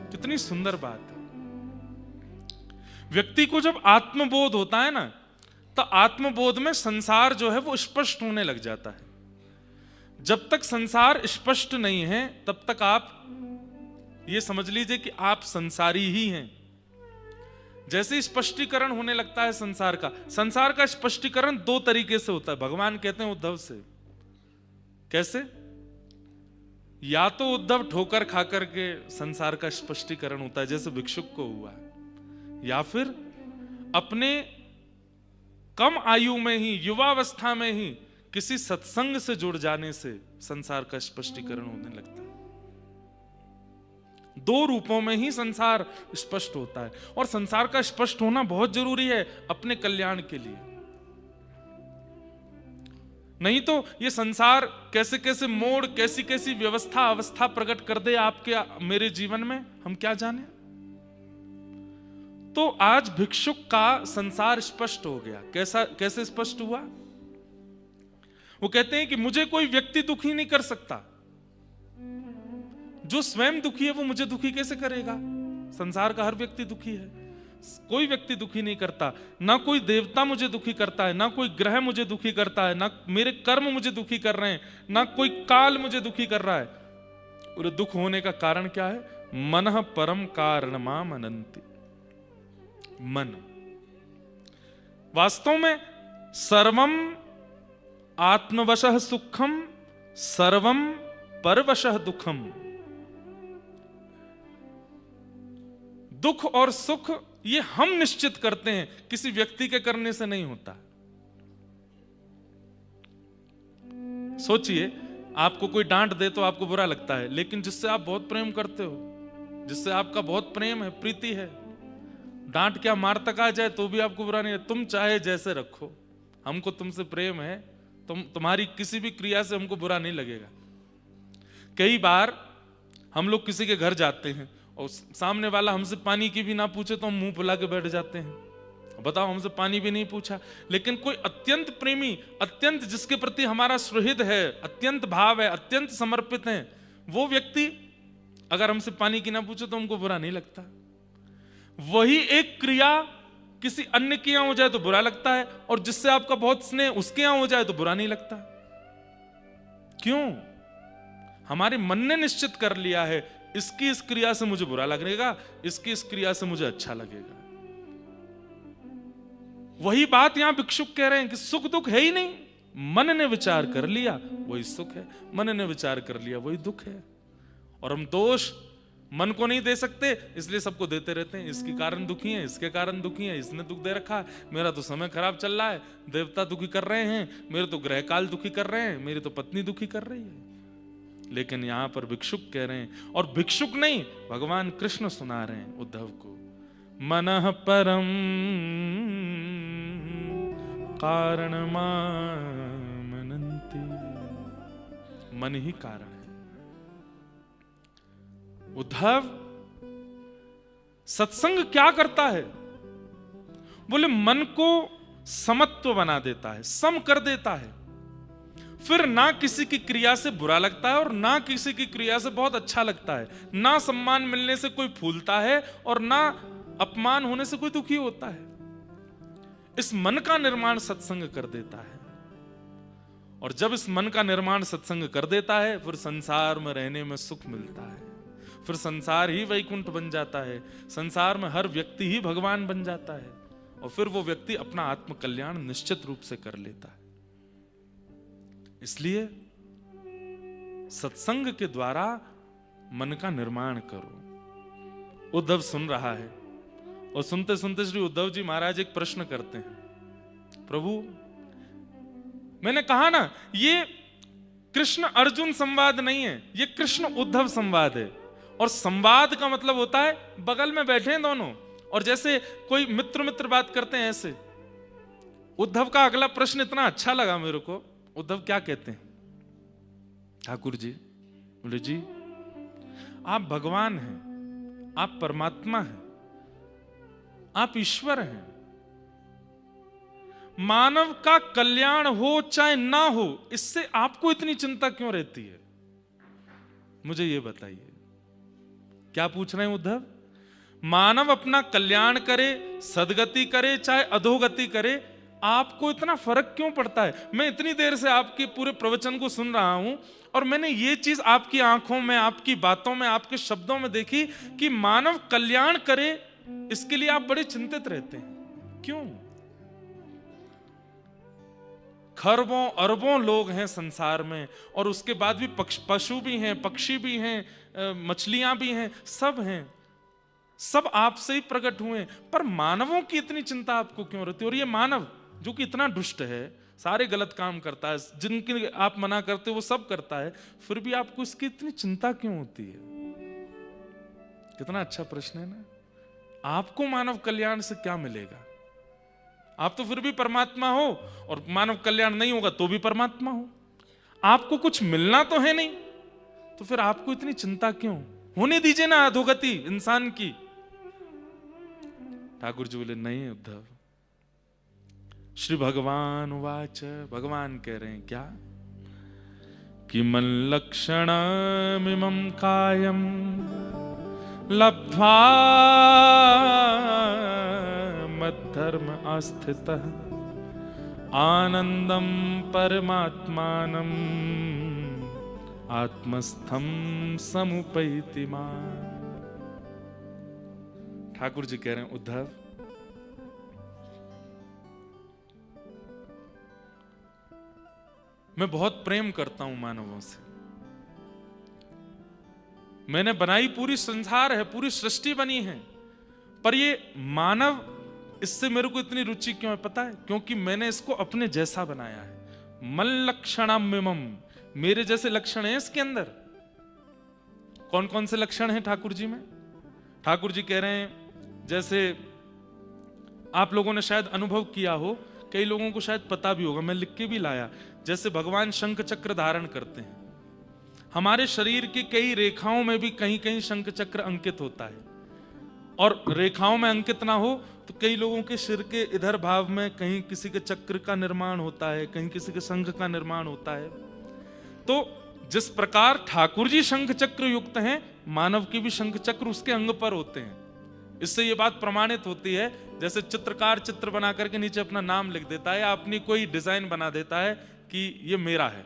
कितनी सुंदर बात है। व्यक्ति को जब आत्मबोध होता है ना, तो आत्मबोध में संसार जो है वो स्पष्ट होने लग जाता है। जब तक संसार स्पष्ट नहीं है तब तक आप ये समझ लीजिए कि आप संसारी ही हैं। जैसे स्पष्टीकरण होने लगता है संसार का स्पष्टीकरण दो तरीके से होता है। भगवान कहते हैं उद्धव से, कैसे? या तो उद्धव ठोकर खाकर के संसार का स्पष्टीकरण होता है जैसे भिक्षुक को हुआ, या फिर अपने कम आयु में ही, युवावस्था में ही किसी सत्संग से जुड़ जाने से संसार का स्पष्टीकरण होने लगता है। दो रूपों में ही संसार स्पष्ट होता है, और संसार का स्पष्ट होना बहुत जरूरी है अपने कल्याण के लिए। नहीं तो ये संसार कैसे कैसे मोड़, कैसी कैसी व्यवस्था अवस्था प्रकट कर दे आपके मेरे जीवन में, हम क्या जाने। तो आज भिक्षुक का संसार स्पष्ट हो गया। कैसे स्पष्ट हुआ? वो कहते हैं कि मुझे कोई व्यक्ति दुखी नहीं कर सकता। जो स्वयं दुखी है वो मुझे दुखी कैसे करेगा? संसार का हर व्यक्ति दुखी है, कोई व्यक्ति दुखी नहीं करता। ना कोई देवता मुझे दुखी करता है, ना कोई ग्रह मुझे दुखी करता है, ना मेरे कर्म मुझे दुखी कर रहे हैं, ना कोई काल मुझे दुखी कर रहा है। और दुख होने का कारण क्या है? मनः परम कारण माम अनंति। मन वास्तव में सर्वम आत्मवशः सुखम, सर्वम परवशः दुखम। दुख और सुख ये हम निश्चित करते हैं, किसी व्यक्ति के करने से नहीं होता। सोचिए, आपको कोई डांट दे तो आपको बुरा लगता है, लेकिन जिससे आप बहुत प्रेम करते हो, जिससे आपका बहुत प्रेम है, प्रीति है, डांट क्या मार तक आ जाए तो भी आपको बुरा नहीं है। तुम चाहे जैसे रखो, हमको तुमसे प्रेम है, तुम्हारी किसी भी क्रिया से हमको बुरा नहीं लगेगा। कई बार हम लोग किसी के घर जाते हैं और सामने वाला हमसे पानी की भी ना पूछे तो हम मुंह फुला के बैठ जाते हैं। बताओ, हमसे पानी भी नहीं पूछा, लेकिन कोई अत्यंत प्रेमी, अत्यंत जिसके प्रति हमारा सुहृद है, अत्यंत भाव है, अत्यंत समर्पित है, वो व्यक्ति अगर हमसे पानी की ना पूछे तो हमको बुरा नहीं लगता। वही एक क्रिया किसी अन्य के यहां हो जाए तो बुरा लगता है, और जिससे आपका बहुत स्नेह उसके यहां हो जाए तो बुरा नहीं लगता। क्यों? हमारे मन ने निश्चित कर लिया है, इसकी इस क्रिया से मुझे बुरा लगेगा, इसकी इस क्रिया से मुझे अच्छा लगेगा। वही बात यहां भिक्षुक कह रहे हैं कि सुख दुख है ही नहीं, मन ने विचार कर लिया वही सुख है, मन ने विचार कर लिया वही दुख है। और हम दोष मन को नहीं दे सकते, इसलिए सबको देते रहते हैं। इसके कारण दुखी है, इसके कारण दुखी है, इसने दुख दे रखा है, मेरा तो समय खराब चल रहा है, देवता दुखी कर रहे हैं, मेरे तो ग्रह काल दुखी कर रहे हैं, मेरी तो पत्नी दुखी कर रही है। लेकिन यहां पर भिक्षुक कह रहे हैं, और भिक्षुक नहीं, भगवान कृष्ण सुना रहे हैं उद्धव को, मनः परम कारणमामनन्ति। मन ही कारण है। उद्धव, सत्संग क्या करता है? बोले मन को समत्व बना देता है, सम कर देता है। फिर ना किसी की क्रिया से बुरा लगता है और ना किसी की क्रिया से बहुत अच्छा लगता है। ना सम्मान मिलने से कोई फूलता है और ना अपमान होने से कोई दुखी होता है। इस मन का निर्माण सत्संग कर देता है, और जब इस मन का निर्माण सत्संग कर देता है, फिर संसार में रहने में सुख मिलता है। फिर संसार ही वैकुंठ बन जाता है, संसार में हर व्यक्ति ही भगवान बन जाता है, और फिर वो व्यक्ति अपना आत्म कल्याण निश्चित रूप से कर लेता है। इसलिए सत्संग के द्वारा मन का निर्माण करो। उद्धव सुन रहा है, और सुनते सुनते श्री उद्धव जी महाराज एक प्रश्न करते हैं, प्रभु मैंने कहा ना, ये कृष्ण अर्जुन संवाद नहीं है, ये कृष्ण उद्धव संवाद है। और संवाद का मतलब होता है बगल में बैठे हैं दोनों, और जैसे कोई मित्र मित्र बात करते हैं ऐसे। उद्धव का अगला प्रश्न इतना अच्छा लगा मेरे को। उद्धव क्या कहते हैं? ठाकुर जी, बोले जी आप भगवान हैं, आप परमात्मा हैं, आप ईश्वर हैं। मानव का कल्याण हो चाहे ना हो, इससे आपको इतनी चिंता क्यों रहती है? मुझे यह बताइए। क्या पूछ रहे हैं उद्धव? मानव अपना कल्याण करे, सदगति करे, चाहे अधोगति करे, आपको इतना फर्क क्यों पड़ता है? मैं इतनी देर से आपके पूरे प्रवचन को सुन रहा हूं और मैंने ये चीज आपकी आंखों में, आपकी बातों में, आपके शब्दों में देखी कि मानव कल्याण करे, इसके लिए आप बड़े चिंतित रहते हैं। क्यों? खरबों अरबों लोग हैं संसार में, और उसके बाद भी पशु भी हैं, पक्षी भी हैं, मछलियां भी हैं, सब हैं, सब आपसे ही प्रकट हुए, पर मानवों की इतनी चिंता आपको क्यों रहती है? और ये मानव जो कि इतना दुष्ट है, सारे गलत काम करता है, जिनके आप मना करते हो वो सब करता है, फिर भी आपको इसकी इतनी चिंता क्यों होती है? कितना अच्छा प्रश्न है ना। आपको मानव कल्याण से क्या मिलेगा? आप तो फिर भी परमात्मा हो, और मानव कल्याण नहीं होगा तो भी परमात्मा हो। आपको कुछ मिलना तो है नहीं, तो फिर आपको इतनी चिंता क्यों? होने दीजिए ना अधोगति इंसान की। ठाकुर जी बोले नहीं उद्धव। श्री भगवान वाच, भगवान कह रहे हैं क्या? कि मन लक्षणमिमं कायम लब्ध्वा मद्धर्म आस्थितः आनंदम परमात्मानम आत्मस्थम समुपैति मां। ठाकुर जी कह रहे हैं उद्धव, मैं बहुत प्रेम करता हूं मानवों से। मैंने बनाई पूरी संसार है, पूरी सृष्टि बनी है, पर ये मानव, इससे मेरे को इतनी रुचि क्यों है पता है? क्योंकि मैंने इसको अपने जैसा बनाया है। मन लक्षणमिमं, मेरे जैसे लक्षण हैं इसके अंदर। कौन कौन से लक्षण हैं ठाकुर जी में? ठाकुर जी कह रहे हैं, जैसे आप लोगों ने शायद अनुभव किया हो, कई लोगों को शायद पता भी होगा, मैं लिख के भी लाया, जैसे भगवान शंख चक्र धारण करते हैं। हमारे शरीर की कई रेखाओं में भी कहीं कहीं शंख चक्र अंकित होता है, और रेखाओं में अंकित ना हो तो कई लोगों के सिर के इधर भाव में कहीं किसी के चक्र का निर्माण होता है, कहीं किसी के शंख का निर्माण होता है। तो जिस प्रकार ठाकुर जी शंख चक्र युक्त हैं, मानव की भी शंख चक्र उसके अंग पर होते हैं। इससे ये बात प्रमाणित होती है, जैसे चित्रकार चित्र बना करके नीचे अपना नाम लिख देता है या अपनी कोई डिजाइन बना देता है कि ये मेरा है,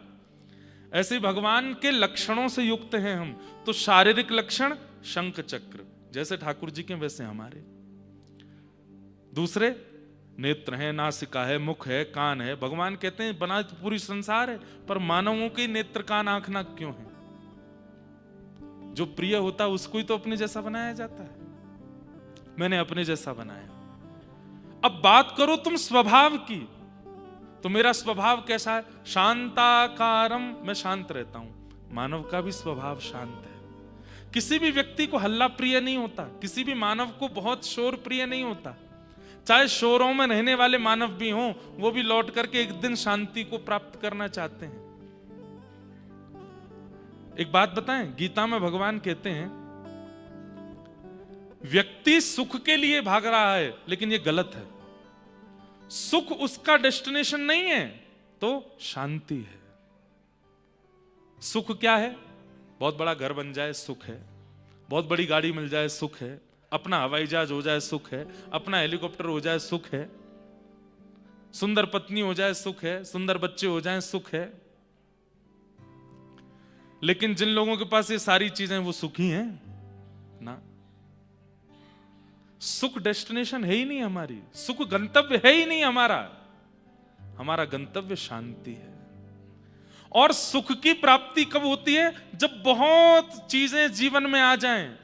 ऐसे ही भगवान के लक्षणों से युक्त हैं हम। तो शारीरिक लक्षण शंख चक्र जैसे ठाकुर जी के, वैसे हमारे। दूसरे नेत्र हैं, नासिका है, मुख है, कान है। भगवान कहते हैं बना तो पूरी संसार है, पर मानवों के नेत्र कान आंख नाक क्यों है? जो प्रिय होता है उसको ही तो अपने जैसा बनाया जाता है। मैंने अपने जैसा बनाया। अब बात करो तुम स्वभाव की, तो मेरा स्वभाव कैसा है? शांताकारम, मैं शांत रहता हूं। मानव का भी स्वभाव शांत है। किसी भी व्यक्ति को हल्ला प्रिय नहीं होता, किसी भी मानव को बहुत शोर प्रिय नहीं होता। चाहे शोरों में रहने वाले मानव भी हों, वो भी लौट करके एक दिन शांति को प्राप्त करना चाहते हैं। एक बात बताएं, गीता में भगवान कहते हैं व्यक्ति सुख के लिए भाग रहा है, लेकिन ये गलत है। सुख उसका डेस्टिनेशन नहीं है, तो शांति है। सुख क्या है? बहुत बड़ा घर बन जाए सुख है, बहुत बड़ी गाड़ी मिल जाए सुख है, अपना हवाई जहाज हो जाए सुख है, अपना हेलीकॉप्टर हो जाए सुख है, सुंदर पत्नी हो जाए सुख है, सुंदर बच्चे हो जाए सुख है। लेकिन जिन लोगों के पास ये सारी चीजें, वो सुखी हैं ना? सुख डेस्टिनेशन है ही नहीं हमारी, सुख गंतव्य है ही नहीं हमारा। हमारा गंतव्य शांति है। और सुख की प्राप्ति कब होती है? जब बहुत चीजें जीवन में आ जाएं,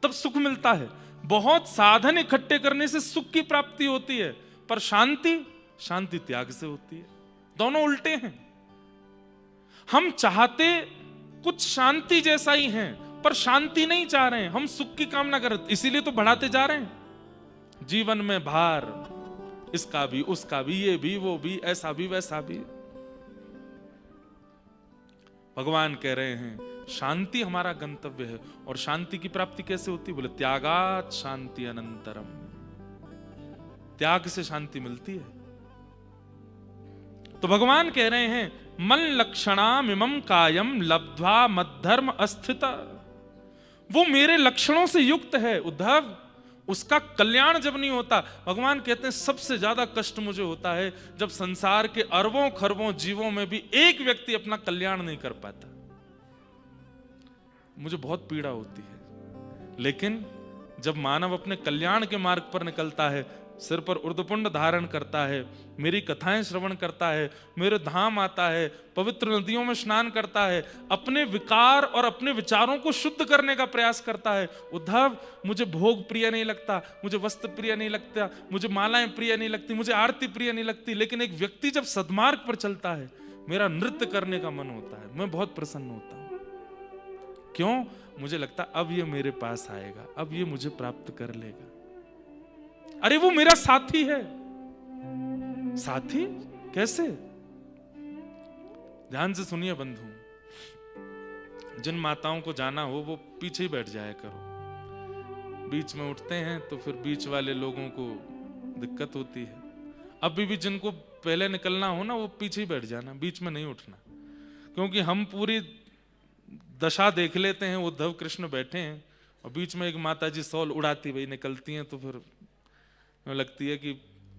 तब सुख मिलता है। बहुत साधन इकट्ठे करने से सुख की प्राप्ति होती है, पर शांति त्याग से होती है। दोनों उल्टे हैं। हम चाहते कुछ शांति जैसा ही हैं, पर शांति नहीं चाह रहे हैं, हम सुख की कामना कर रहे हैं, इसीलिए तो बढ़ाते जा रहे हैं। जीवन में भार, इसका भी उसका भी, ये भी वो भी, ऐसा भी वैसा भी। भगवान कह रहे हैं शांति हमारा गंतव्य है। और शांति की प्राप्ति कैसे होती? बोले त्यागात शांति अनंतरम। त्याग से शांति मिलती है। तो भगवान कह रहे हैं मन लक्षणामिमं कायम लब्ध्वा मद्धर्म अस्थिता। वो मेरे लक्षणों से युक्त है उद्धव, उसका कल्याण जब नहीं होता, भगवान कहते हैं सबसे ज्यादा कष्ट मुझे होता है जब संसार के अरबों खरबों जीवों में भी एक व्यक्ति अपना कल्याण नहीं कर पाता, मुझे बहुत पीड़ा होती है। लेकिन जब मानव अपने कल्याण के मार्ग पर निकलता है, सिर पर उर्ध्वपुंड धारण करता है, मेरी कथाएं श्रवण करता है, मेरे धाम आता है, पवित्र नदियों में स्नान करता है, अपने विकार और अपने विचारों को शुद्ध करने का प्रयास करता है, उद्धव मुझे भोग प्रिय नहीं लगता, मुझे वस्त्र प्रिय नहीं लगता, मुझे मालाएं प्रिय नहीं लगती, मुझे आरती प्रिय नहीं लगती, लेकिन एक व्यक्ति जब सद्मार्ग पर चलता है, मेरा नृत्य करने का मन होता है, मैं बहुत प्रसन्न होता हूं। क्यों? मुझे लगता अब ये मेरे पास आएगा, अब ये मुझे प्राप्त कर लेगा। अरे वो मेरा साथी है। साथी कैसे? ध्यान से सुनिए बंधु, जिन माताओं को जाना हो वो पीछे ही बैठ जाया करो, बीच में उठते हैं तो फिर बीच वाले लोगों को दिक्कत होती है। अभी भी जिनको पहले निकलना हो ना, वो पीछे ही बैठ जाना, बीच में नहीं उठना, क्योंकि हम पूरी दशा देख लेते हैं, उद्धव कृष्ण बैठे हैं और बीच में एक माता जी सौल उड़ाती हुई निकलती हैं, तो फिर लगती है कि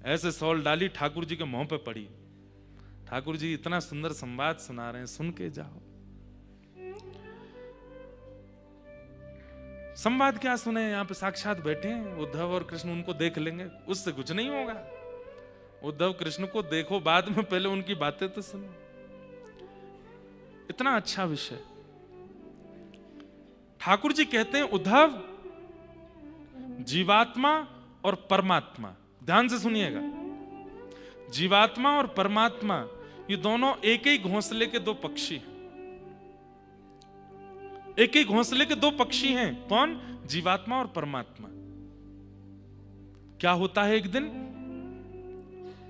ऐसे सौल डाली ठाकुर जी के मुंह पे पड़ी। ठाकुर जी इतना सुंदर संवाद सुना रहे हैं, सुन के जाओ। संवाद क्या सुने, यहां पे साक्षात बैठे हैं उद्धव और कृष्ण, उनको देख लेंगे, उससे कुछ नहीं होगा। उद्धव कृष्ण को देखो बाद में, पहले उनकी बातें तो सुनो। इतना अच्छा विषय। ठाकुर जी कहते हैं उद्धव, जीवात्मा और परमात्मा, ध्यान से सुनिएगा, जीवात्मा और परमात्मा ये दोनों एक ही घोंसले के दो पक्षी हैं। एक ही घोंसले के दो पक्षी हैं। कौन? जीवात्मा और परमात्मा। क्या होता है एक दिन?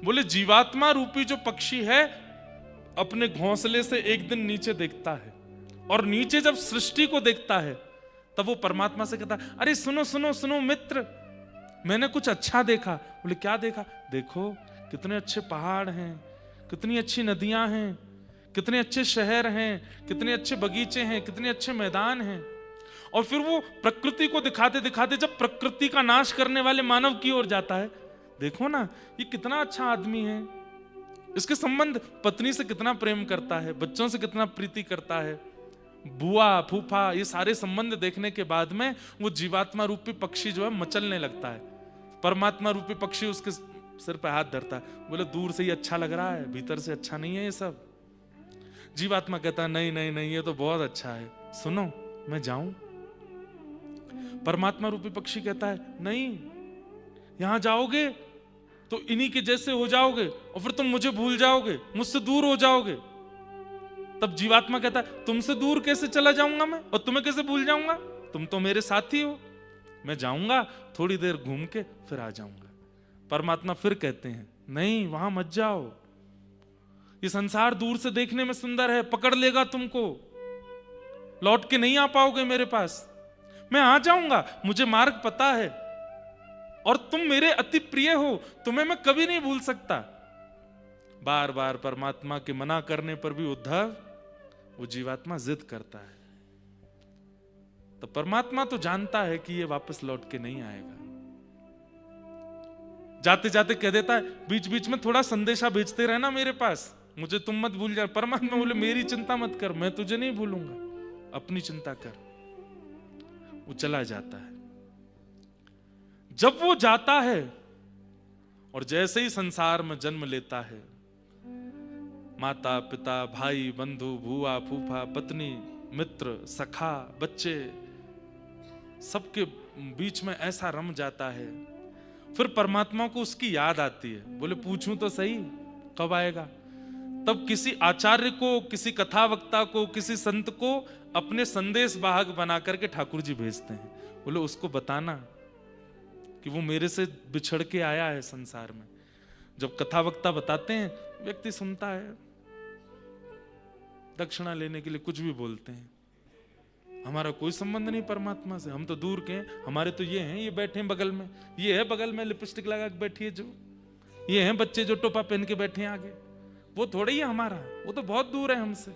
बोले जीवात्मा रूपी जो पक्षी है अपने घोंसले से एक दिन नीचे देखता है, और नीचे जब सृष्टि को देखता है तब वो परमात्मा से कहता है, अरे सुनो सुनो सुनो मित्र, मैंने कुछ अच्छा देखा। बोले क्या देखा? देखो कितने अच्छे पहाड़ हैं, कितनी अच्छी नदियां हैं, कितने अच्छे शहर हैं, कितने अच्छे बगीचे हैं, कितने अच्छे मैदान हैं। और फिर वो प्रकृति को दिखाते दिखाते जब प्रकृति का नाश करने वाले मानव की ओर जाता है, देखो ना ये कितना अच्छा आदमी है, इसके संबंध पत्नी से कितना प्रेम करता है, बच्चों से कितना प्रीति करता है, बुआ फूफा, ये सारे संबंध देखने के बाद में वो जीवात्मा रूपी पक्षी जो है मचलने लगता है। परमात्मा रूपी पक्षी उसके सिर पे हाथ धरता है, बोले दूर से ही अच्छा लग रहा है, भीतर से अच्छा नहीं है ये सब। जीवात्मा कहता है नहीं नहीं नहीं, ये तो बहुत अच्छा है, सुनो मैं जाऊं। परमात्मा रूपी पक्षी कहता है नहीं, यहां जाओगे तो इन्हीं के जैसे हो जाओगे और फिर तुम मुझे भूल जाओगे, मुझसे दूर हो जाओगे। तब जीवात्मा कहता है तुमसे दूर कैसे चला जाऊंगा मैं, और तुम्हें कैसे भूल जाऊंगा, तुम तो मेरे साथी हो, मैं जाऊंगा थोड़ी देर घूम के फिर आ जाऊंगा। परमात्मा फिर कहते हैं नहीं वहां मत जाओ, ये संसार दूर से देखने में सुंदर है, पकड़ लेगा तुमको, लौट के नहीं आ पाओगे मेरे पास। मैं आ जाऊंगा, मुझे मार्ग पता है, और तुम मेरे अति प्रिय हो, तुम्हें मैं कभी नहीं भूल सकता। बार बार परमात्मा के मना करने पर भी उद्धव वो जीवात्मा जिद करता है। तो परमात्मा तो जानता है कि ये वापस लौट के नहीं आएगा, जाते जाते कह देता है बीच बीच में थोड़ा संदेशा भेजते रहना मेरे पास, मुझे तुम मत भूल जा। परमात्मा बोले मेरी चिंता मत कर, मैं तुझे नहीं भूलूंगा, अपनी चिंता कर। वो चला जाता है। जब वो जाता है और जैसे ही संसार में जन्म लेता है, माता पिता भाई बंधु बुआ फूफा पत्नी मित्र सखा बच्चे सबके बीच में ऐसा रम जाता है, फिर परमात्मा को उसकी याद आती है। बोले पूछूं तो सही कब आएगा? तब किसी आचार्य को, किसी कथावक्ता को, किसी संत को अपने संदेश वाहक बना करके ठाकुर जी भेजते हैं। बोले उसको बताना कि वो मेरे से बिछड़ के आया है संसार में। जब कथावक्ता बताते हैं, व्यक्ति सुनता है, दक्षिणा लेने के लिए कुछ भी बोलते हैं, हमारा कोई संबंध नहीं परमात्मा से, हम तो दूर के हैं, हमारे तो ये हैं, ये बैठे हैं बगल में, ये है बगल में लिपस्टिक लगा के बैठी है जो, ये हैं बच्चे जो टोपा पहन के बैठे हैं आगे, वो थोड़े ही है हमारा, वो तो बहुत दूर है हमसे।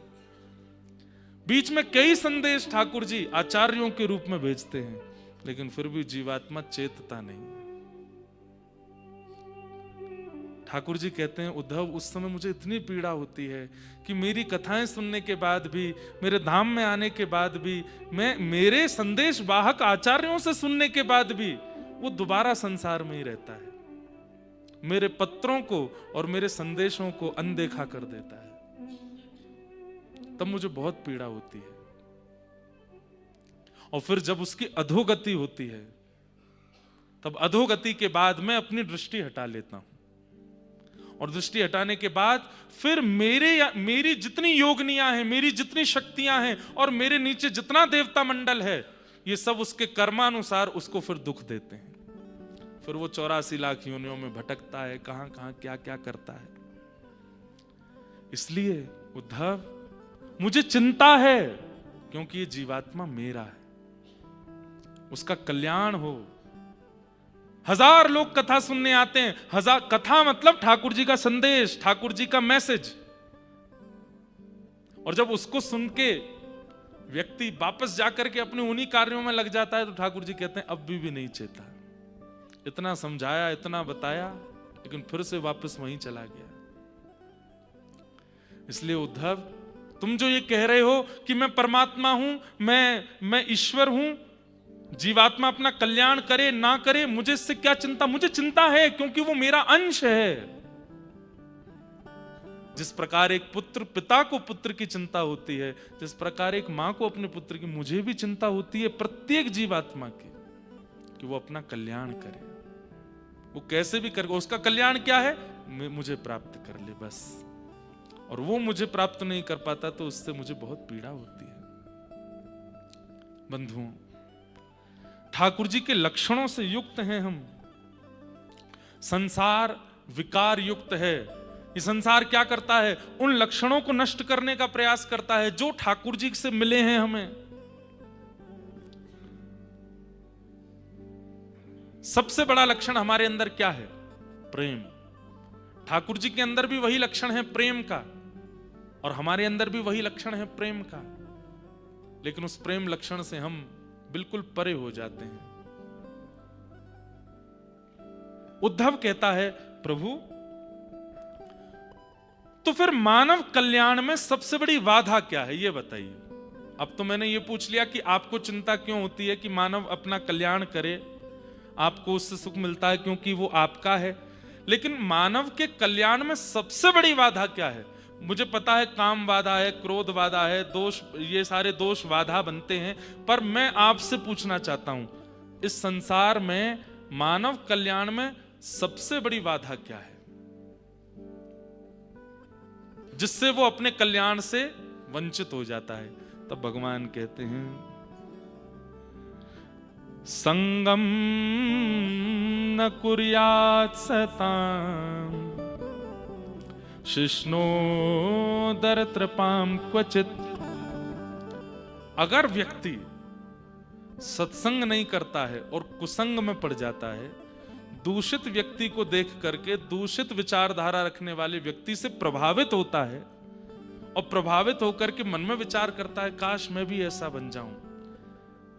बीच में कई संदेश ठाकुर जी आचार्यों के रूप में भेजते हैं, लेकिन फिर भी जीवात्मा चेतता नहीं। ठाकुर जी कहते हैं, उद्धव उस समय मुझे इतनी पीड़ा होती है कि मेरी कथाएं सुनने के बाद भी, मेरे धाम में आने के बाद भी, मैं मेरे संदेश वाहक आचार्यों से सुनने के बाद भी वो दोबारा संसार में ही रहता है, मेरे पत्रों को और मेरे संदेशों को अनदेखा कर देता है। तब मुझे बहुत पीड़ा होती है। और फिर जब उसकी अधोगति होती है, तब अधोगति के बाद मैं अपनी दृष्टि हटा लेता हूं, और दृष्टि हटाने के बाद फिर मेरी जितनी योगनियां हैं, मेरी जितनी शक्तियां हैं, और मेरे नीचे जितना देवता मंडल है, ये सब उसके कर्मानुसार उसको फिर दुख देते हैं। फिर वो 84 लाख योनियों में भटकता है, कहां कहां क्या क्या करता है। इसलिए उद्धव मुझे चिंता है, क्योंकि ये जीवात्मा मेरा है, उसका कल्याण हो। 1000 लोग कथा सुनने आते हैं, 1000 कथा मतलब ठाकुर जी का संदेश, ठाकुर जी का मैसेज, और जब उसको सुन के व्यक्ति वापस जाकर के अपने उन्हीं कार्यों में लग जाता है, तो ठाकुर जी कहते हैं अब भी नहीं चेता। इतना समझाया, इतना बताया, लेकिन फिर से वापस वहीं चला गया। इसलिए उद्धव, तुम जो ये कह रहे हो कि मैं परमात्मा हूं, मैं ईश्वर हूं, जीवात्मा अपना कल्याण करे ना करे, मुझे इससे क्या चिंता? मुझे चिंता है, क्योंकि वो मेरा अंश है। जिस प्रकार एक पुत्र पिता को पुत्र की चिंता होती है, जिस प्रकार एक मां को अपने पुत्र की, मुझे भी चिंता होती है प्रत्येक जीवात्मा की, कि वो अपना कल्याण करे। वो कैसे भी करे, उसका कल्याण क्या है? मुझे प्राप्त कर ले बस। और वो मुझे प्राप्त नहीं कर पाता, तो उससे मुझे बहुत पीड़ा होती है। बंधुओं, ठाकुर जी के लक्षणों से युक्त हैं हम। संसार विकार युक्त है। ये संसार क्या करता है? उन लक्षणों को नष्ट करने का प्रयास करता है जो ठाकुर जी से मिले हैं हमें। सबसे बड़ा लक्षण हमारे अंदर क्या है? प्रेम। ठाकुर जी के अंदर भी वही लक्षण है प्रेम का, और हमारे अंदर भी वही लक्षण है प्रेम का, लेकिन उस प्रेम लक्षण से हम बिल्कुल परे हो जाते हैं। उद्धव कहता है, प्रभु तो फिर मानव कल्याण में सबसे बड़ी बाधा क्या है, ये बताइए। अब तो मैंने ये पूछ लिया कि आपको चिंता क्यों होती है कि मानव अपना कल्याण करे, आपको उससे सुख मिलता है क्योंकि वो आपका है, लेकिन मानव के कल्याण में सबसे बड़ी बाधा क्या है? मुझे पता है काम बाधा है, क्रोध बाधा है, दोष, ये सारे दोष बाधा बनते हैं, पर मैं आपसे पूछना चाहता हूं, इस संसार में मानव कल्याण में सबसे बड़ी बाधा क्या है, जिससे वो अपने कल्याण से वंचित हो जाता है? तब भगवान कहते हैं, संगम न कुर्यात् सताम् शिष्णोदर तृपाम क्वचित। अगर व्यक्ति सत्संग नहीं करता है और कुसंग में पड़ जाता है, दूषित व्यक्ति को देख करके, दूषित विचारधारा रखने वाले व्यक्ति से प्रभावित होता है, और प्रभावित होकर के मन में विचार करता है काश मैं भी ऐसा बन जाऊं,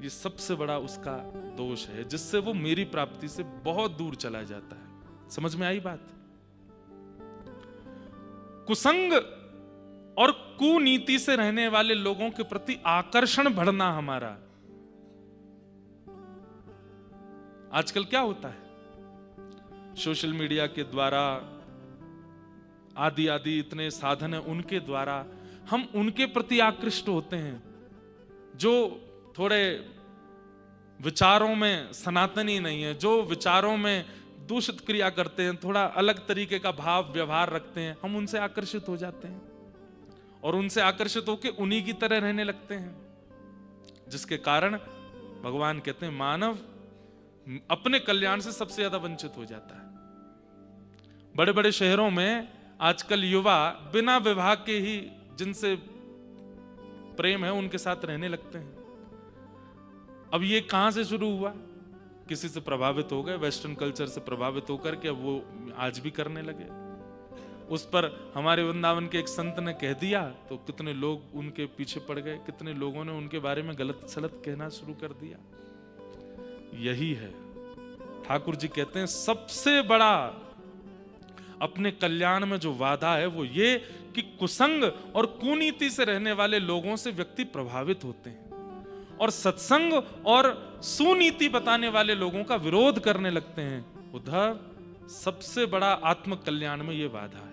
ये सबसे बड़ा उसका दोष है, जिससे वो मेरी प्राप्ति से बहुत दूर चला जाता है। समझ में आई बात? कुसंग और कुनीति से रहने वाले लोगों के प्रति आकर्षण बढ़ना हमारा। आजकल क्या होता है? सोशल मीडिया के द्वारा आदि आदि इतने साधन हैं, उनके द्वारा हम उनके प्रति आकृष्ट होते हैं जो थोड़े विचारों में सनातनी नहीं है, जो विचारों में दूषित क्रिया करते हैं, थोड़ा अलग तरीके का भाव व्यवहार रखते हैं। हम उनसे आकर्षित हो जाते हैं और उनसे आकर्षित होकर उन्हीं की तरह रहने लगते हैं, जिसके कारण भगवान कहते हैं मानव अपने कल्याण से सबसे ज्यादा वंचित हो जाता है। बड़े बड़े शहरों में आजकल युवा बिना विवाह के ही जिनसे प्रेम है उनके साथ रहने लगते हैं। अब ये कहां से शुरू हुआ? किसी से प्रभावित हो गए, वेस्टर्न कल्चर से प्रभावित होकर के अब वो आज भी करने लगे। उस पर हमारे वृंदावन के एक संत ने कह दिया तो कितने लोग उनके पीछे पड़ गए, कितने लोगों ने उनके बारे में गलत सलत कहना शुरू कर दिया। यही है, ठाकुर जी कहते हैं सबसे बड़ा अपने कल्याण में जो वादा है वो ये कि कुसंग और कुनीति से रहने वाले लोगों से व्यक्ति प्रभावित होते हैं और सत्संग और सुनीति बताने वाले लोगों का विरोध करने लगते हैं। उद्धव, सबसे बड़ा आत्म कल्याण में ये वादा है।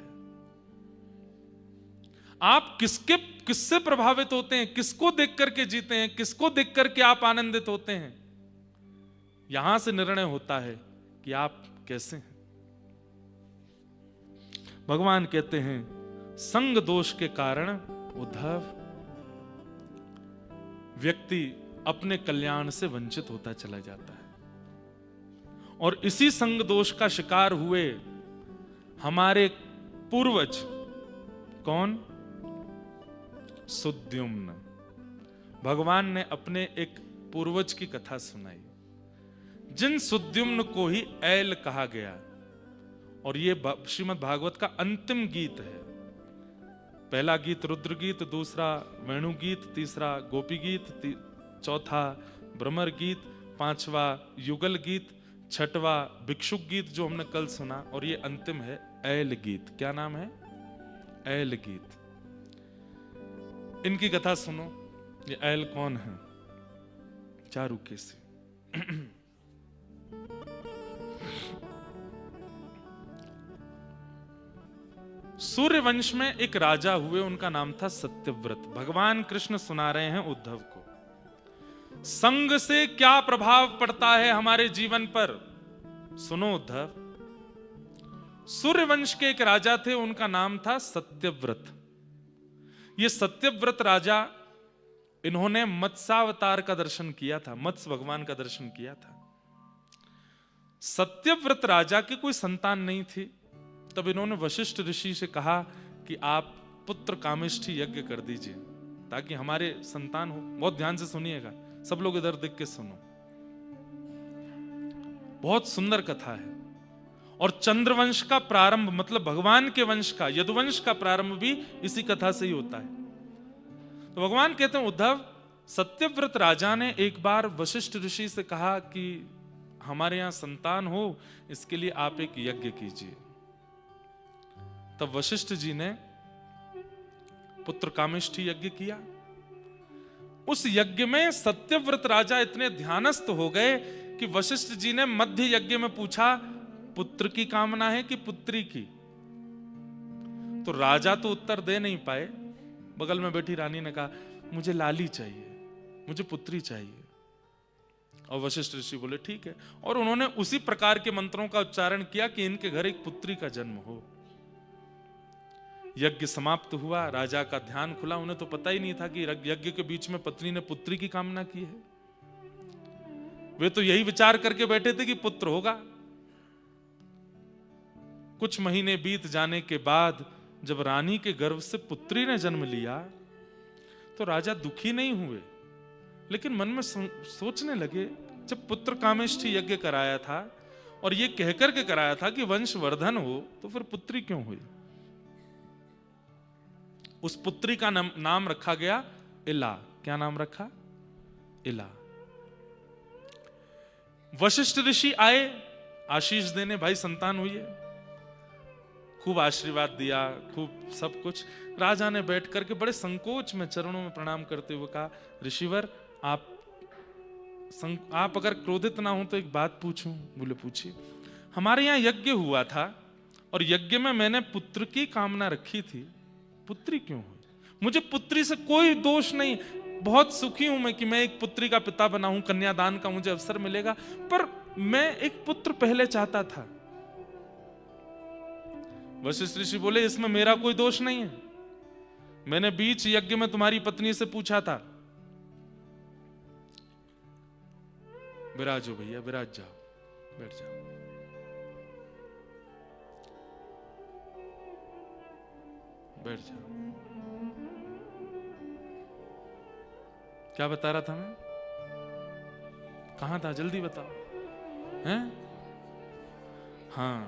आप किससे प्रभावित होते हैं, किसको देख करके जीते हैं, किसको देख करके आप आनंदित होते हैं, यहां से निर्णय होता है कि आप कैसे हैं। भगवान कहते हैं संग दोष के कारण उद्धव व्यक्ति अपने कल्याण से वंचित होता चला जाता है और इसी संग दोष का शिकार हुए हमारे पूर्वज। कौन? सुद्युम्न। भगवान ने अपने एक पूर्वज की कथा सुनाई, जिन सुद्युम्न को ही ऐल कहा गया, और ये श्रीमद् भागवत का अंतिम गीत है। पहला गीत रुद्र गीत, दूसरा वेणु गीत, तीसरा गोपी गीत, चौथा भ्रमर गीत, पांचवा युगल गीत, छठवा भिक्षुक गीत जो हमने कल सुना, और ये अंतिम है ऐल गीत। क्या नाम है? ऐल गीत। इनकी कथा सुनो। ये ऐल कौन है? चारुकेसी। सूर्यवंश में एक राजा हुए, उनका नाम था सत्यव्रत। भगवान कृष्ण सुना रहे हैं उद्धव को संग से क्या प्रभाव पड़ता है हमारे जीवन पर। सुनो उद्धव, सूर्यवंश के एक राजा थे, उनका नाम था सत्यव्रत। ये सत्यव्रत राजा, इन्होंने मत्स्यावतार का दर्शन किया था, मत्स्य भगवान का दर्शन किया था। सत्यव्रत राजा की कोई संतान नहीं थी, तब इन्होंने वशिष्ठ ऋषि से कहा कि आप पुत्र कामेष्ठी यज्ञ कर दीजिए ताकि हमारे संतान हो। बहुत ध्यान से सुनिएगा, सब लोग इधर देख के सुनो, बहुत सुंदर कथा है। और चंद्रवंश का प्रारंभ, मतलब भगवान के वंश का, यदुवंश का प्रारंभ भी इसी कथा से ही होता है। तो भगवान कहते हैं उद्धव, सत्यव्रत राजा ने एक बार वशिष्ठ ऋषि से कहा कि हमारे यहां संतान हो, इसके लिए आप एक यज्ञ कीजिए। तब वशिष्ठ जी ने पुत्र कामेष्ठी यज्ञ किया। उस यज्ञ में सत्यव्रत राजा इतने ध्यानस्थ हो गए कि वशिष्ठ जी ने मध्य यज्ञ में पूछा, पुत्र की कामना है कि पुत्री की? तो राजा तो उत्तर दे नहीं पाए। बगल में बैठी रानी ने कहा, मुझे लाली चाहिए, मुझे पुत्री चाहिए। और वशिष्ठ ऋषि बोले ठीक है, और उन्होंने उसी प्रकार के मंत्रों का उच्चारण किया कि इनके घर एक पुत्री का जन्म हो। यज्ञ समाप्त हुआ, राजा का ध्यान खुला। उन्हें तो पता ही नहीं था कि यज्ञ के बीच में पत्नी ने पुत्री की कामना की है। वे तो यही विचार करके बैठे थे कि पुत्र होगा। कुछ महीने बीत जाने के बाद जब रानी के गर्भ से पुत्री ने जन्म लिया तो राजा दुखी नहीं हुए, लेकिन मन में सोचने लगे, जब पुत्र कामेष्ठी यज्ञ कराया था और ये कहकर के कराया था कि वंश वर्धन हो, तो फिर पुत्री क्यों हुई? उस पुत्री का नाम रखा गया इला। क्या नाम रखा? इला। वशिष्ठ ऋषि आए आशीष देने, भाई संतान हुई है। खूब आशीर्वाद दिया, खूब सब कुछ। राजा ने बैठ करके बड़े संकोच में चरणों में प्रणाम करते हुए कहा, ऋषिवर आप अगर क्रोधित ना हो तो एक बात पूछूं? बोले पूछिए। हमारे यहाँ यज्ञ हुआ था और यज्ञ में मैंने पुत्र की कामना रखी थी, पुत्री क्यों हुई? मुझे पुत्री से कोई दोष नहीं, बहुत सुखी हूं मैं कि मैं एक पुत्री का पिता बना हूं, कन्यादान का मुझे अवसर मिलेगा, पर मैं एक पुत्र पहले चाहता था। वशिष्ठ ऋषि बोले, इसमें मेरा कोई दोष नहीं है। मैंने बीच यज्ञ में तुम्हारी पत्नी से पूछा था। विराजो भैया, विराज जाओ, बैठ जाओ। बैठ जाओ। क्या बता रहा था मैं? कहां था? जल्दी बताओ। हैं? हाँ,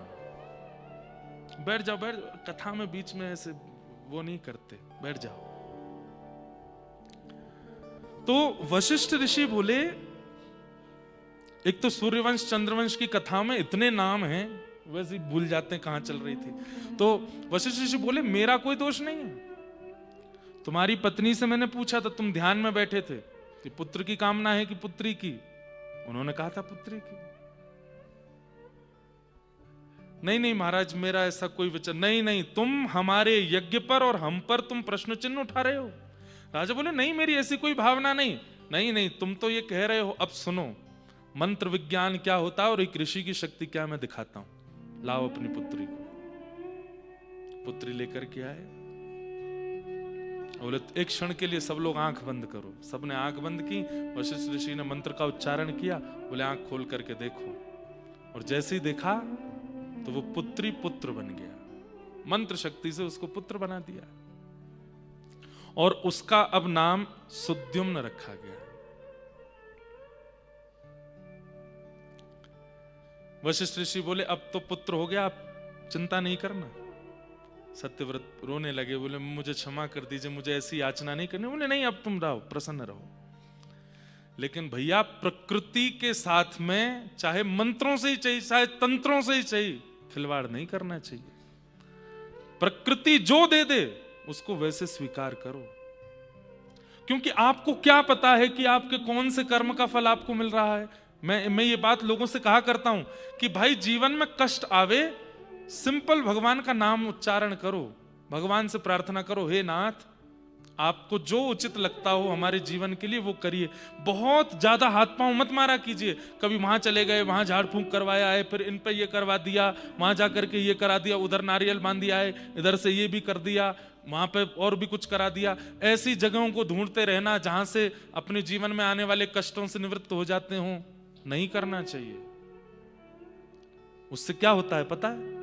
बैठ जाओ, बैठ जाओ। कथा में बीच में ऐसे वो नहीं करते, बैठ जाओ। तो वशिष्ठ ऋषि बोले, एक तो सूर्यवंश चंद्रवंश की कथा में इतने नाम हैं, वैसे ही भूल जाते हैं कहां चल रही थी। तो वशिष्ठ ऋषि बोले, मेरा कोई दोष नहीं है। तुम्हारी पत्नी से मैंने पूछा था, तुम ध्यान में बैठे थे कि पुत्र की कामना है कि पुत्री की? उन्होंने कहा था पुत्री की। नहीं नहीं महाराज, मेरा ऐसा कोई विचार नहीं। नहीं, तुम हमारे यज्ञ पर और हम पर तुम प्रश्न चिन्ह उठा रहे हो। राजा बोले, नहीं मेरी ऐसी कोई भावना नहीं। नहीं नहीं, तुम तो ये कह रहे हो। अब सुनो, मंत्र विज्ञान क्या होता है और एक ऋषि की शक्ति क्या, मैं दिखाता हूं। लाओ अपनी पुत्री को। पुत्री लेकर के आए। बोले, एक क्षण के लिए सब लोग आंख बंद करो। सबने आंख बंद की। वशिष्ठ ऋषि ने मंत्र का उच्चारण किया। बोले, आंख खोल करके देखो। और जैसे ही देखा तो वो पुत्री पुत्र बन गया। मंत्र शक्ति से उसको पुत्र बना दिया और उसका अब नाम सुद्युम्न रखा गया। वशिष्ठ ऋषि बोले, अब तो पुत्र हो गया, आप चिंता नहीं करना। सत्यव्रत रोने लगे। बोले, मुझे क्षमा कर दीजिए, मुझे ऐसी याचना नहीं करनी। बोले, नहीं, अब तुम रहो, प्रसन्न रहो। लेकिन भैया, प्रकृति के साथ में चाहे मंत्रों से ही चाहिए, चाहे तंत्रों से ही चाहिए, खिलवाड़ नहीं करना चाहिए। प्रकृति जो दे दे उसको वैसे स्वीकार करो, क्योंकि आपको क्या पता है कि आपके कौन से कर्म का फल आपको मिल रहा है। मैं ये बात लोगों से कहा करता हूं कि भाई, जीवन में कष्ट आवे, सिंपल भगवान का नाम उच्चारण करो, भगवान से प्रार्थना करो, हे नाथ, आपको जो उचित लगता हो हमारे जीवन के लिए वो करिए। बहुत ज्यादा हाथ पांव मत मारा कीजिए। कभी वहां चले गए, वहां झाड़ फूंक करवाया है, फिर इन पे ये करवा दिया, वहां जाकर के ये करा दिया, उधर नारियल बांध दिया है, इधर से ये भी कर दिया, वहां पे और भी कुछ करा दिया। ऐसी जगहों को ढूंढते रहना जहां से अपने जीवन में आने वाले कष्टों से निवृत्त हो जाते हो, नहीं करना चाहिए। उससे क्या होता है पता है?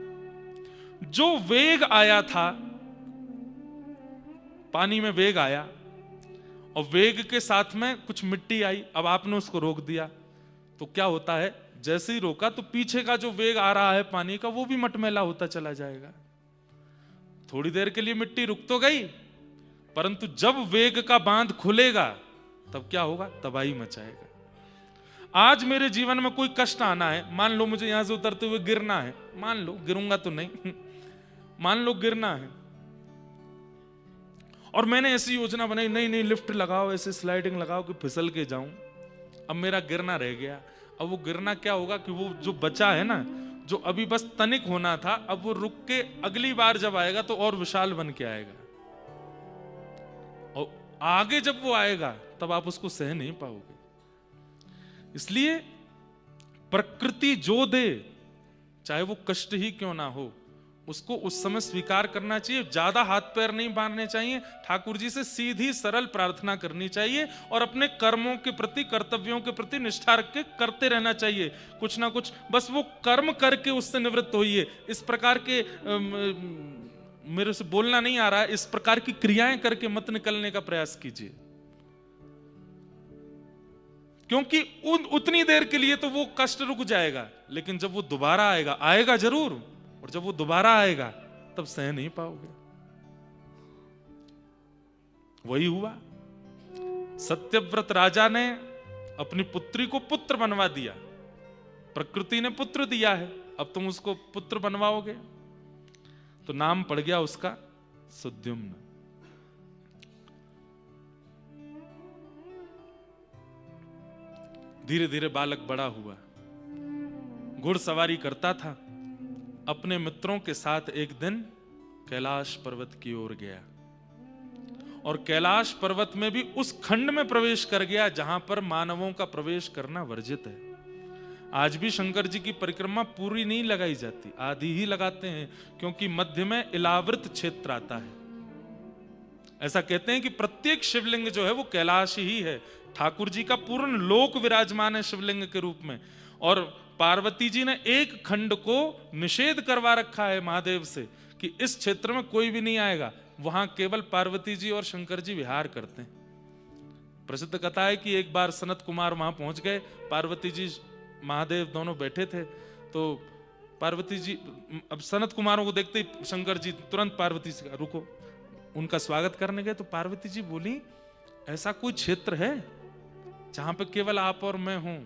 जो वेग आया था, पानी में वेग आया और वेग के साथ में कुछ मिट्टी आई, अब आपने उसको रोक दिया, तो क्या होता है? जैसे ही रोका तो पीछे का जो वेग आ रहा है पानी का, वो भी मटमैला होता चला जाएगा। थोड़ी देर के लिए मिट्टी रुक तो गई, परंतु जब वेग का बांध खुलेगा तब क्या होगा? तबाही मचाएगा। आज मेरे जीवन में कोई कष्ट आना है, मान लो मुझे यहां से उतरते हुए गिरना है, मान लो, गिरूंगा तो नहीं, मान लो गिरना है, और मैंने ऐसी योजना बनाई, नहीं नहीं लिफ्ट लगाओ, ऐसे स्लाइडिंग लगाओ कि फिसल के जाऊं। अब मेरा गिरना रह गया। अब वो गिरना क्या होगा कि वो जो बचा है ना, जो अभी बस तनिक होना था, अब वो रुक के अगली बार जब आएगा तो और विशाल बन के आएगा, और आगे जब वो आएगा तब आप उसको सह नहीं पाओगे। इसलिए प्रकृति जो दे, चाहे वो कष्ट ही क्यों ना हो, उसको उस समय स्वीकार करना चाहिए। ज्यादा हाथ पैर नहीं बांधने चाहिए, ठाकुर जी से सीधी सरल प्रार्थना करनी चाहिए और अपने कर्मों के प्रति, कर्तव्यों के प्रति निष्ठा रख के करते रहना चाहिए। कुछ ना कुछ बस वो कर्म करके उससे निवृत्त होइए। इस प्रकार के मेरे से बोलना नहीं आ रहा है, इस प्रकार की क्रियाएं करके मत निकलने का प्रयास कीजिए, क्योंकि उतनी देर के लिए तो वो कष्ट रुक जाएगा, लेकिन जब वो दोबारा आएगा, आएगा जरूर, और जब वो दोबारा आएगा तब सह नहीं पाओगे। वही हुआ। सत्यव्रत राजा ने अपनी पुत्री को पुत्र बनवा दिया। प्रकृति ने पुत्र दिया है, अब तुम उसको पुत्र बनवाओगे, तो नाम पड़ गया उसका सुद्युम्न। धीरे धीरे बालक बड़ा हुआ, घुड़सवारी करता था। अपने मित्रों के साथ एक दिन कैलाश पर्वत की ओर गया, और कैलाश पर्वत में भी उस खंड में प्रवेश कर गया जहां पर मानवों का प्रवेश करना वर्जित है। आज भी शंकर जी की परिक्रमा पूरी नहीं लगाई जाती, आधी ही लगाते हैं, क्योंकि मध्य में इलावृत क्षेत्र आता है। ऐसा कहते हैं कि प्रत्येक शिवलिंग जो है वो कैलाश ही है। ठाकुर जी का पूर्ण लोक विराजमान है शिवलिंग के रूप में, और पार्वती जी ने एक खंड को निषेध करवा रखा है महादेव से कि इस क्षेत्र में कोई भी नहीं आएगा, वहां केवल पार्वती जी और शंकर जी विहार करते हैं। प्रसिद्ध कथा है कि एक बार सनत कुमार वहां पहुंच गए, पार्वती जी महादेव दोनों बैठे थे, तो पार्वती जी, अब सनत कुमारों को देखते ही शंकर जी तुरंत पार्वती से रुको, उनका स्वागत करने गए। तो पार्वती जी बोली, ऐसा कोई क्षेत्र है जहां पे केवल आप और मैं हूं?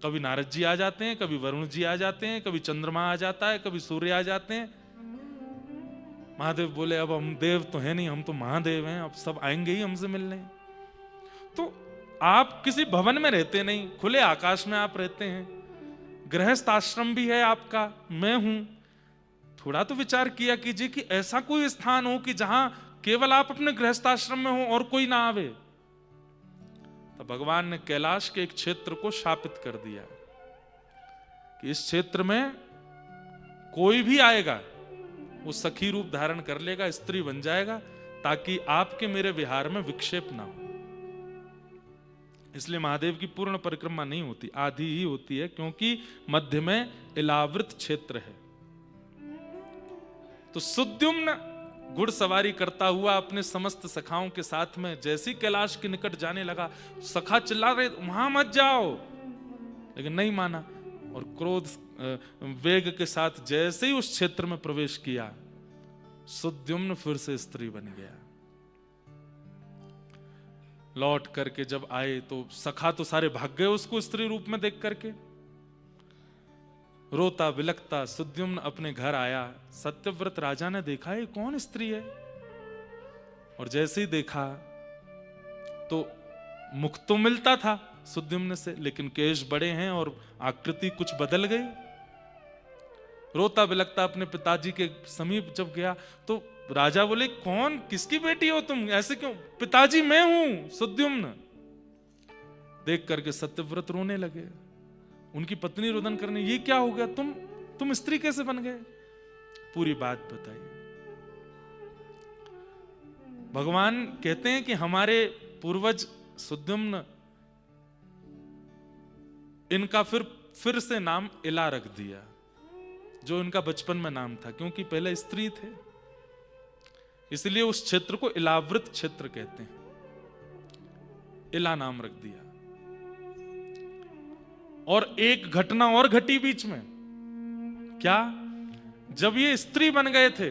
कभी नारद जी आ जाते हैं, कभी वरुण जी आ जाते हैं, कभी चंद्रमा आ जाता है, कभी सूर्य आ जाते हैं। महादेव बोले, अब हम देव तो है नहीं, हम तो महादेव हैं, अब सब आएंगे ही हमसे मिलने। तो आप किसी भवन में रहते नहीं, खुले आकाश में आप रहते हैं, गृहस्थ आश्रम भी है आपका, मैं हूं। थोड़ा तो विचार किया कीजिए कि ऐसा कोई स्थान हो कि जहां केवल आप अपने गृहस्थ आश्रम में हो और कोई ना आवे। तो भगवान ने कैलाश के एक क्षेत्र को शापित कर दिया कि इस क्षेत्र में कोई भी आएगा वो सखी रूप धारण कर लेगा, स्त्री बन जाएगा, ताकि आपके मेरे विहार में विक्षेप ना हो। इसलिए महादेव की पूर्ण परिक्रमा नहीं होती, आधी ही होती है, क्योंकि मध्य में इलावृत क्षेत्र है। तो सुद्युम्न घुड़सवारी करता हुआ अपने समस्त सखाओं के साथ में जैसे ही कैलाश के निकट जाने लगा, सखा चिल्ला रहे, वहां मत जाओ, लेकिन नहीं माना। और क्रोध वेग के साथ जैसे ही उस क्षेत्र में प्रवेश किया, सुद्युम्न फिर से स्त्री बन गया। लौट करके जब आए तो सखा तो सारे भाग गए उसको स्त्री रूप में देख करके। रोता बिलखता सुद्युम्न अपने घर आया। सत्यव्रत राजा ने देखा ये कौन स्त्री है, और जैसे ही देखा तो मुख तो मिलता था सुद्युम्न से, लेकिन केश बड़े हैं और आकृति कुछ बदल गई। रोता बिलखता अपने पिताजी के समीप जब गया तो राजा बोले, कौन, किसकी बेटी हो तुम, ऐसे क्यों? पिताजी मैं हूं सुद्युम्न। देख करके सत्यव्रत रोने लगे। उनकी पत्नी रुदन करने, ये क्या हो गया, तुम स्त्री कैसे बन गए? पूरी बात बताई। भगवान कहते हैं कि हमारे पूर्वज सुद्युम्न, इनका फिर से नाम इला रख दिया, जो इनका बचपन में नाम था, क्योंकि पहले स्त्री थे, इसलिए उस क्षेत्र को इलावृत क्षेत्र कहते हैं। इला नाम रख दिया। और एक घटना और घटी बीच में। क्या? जब ये स्त्री बन गए थे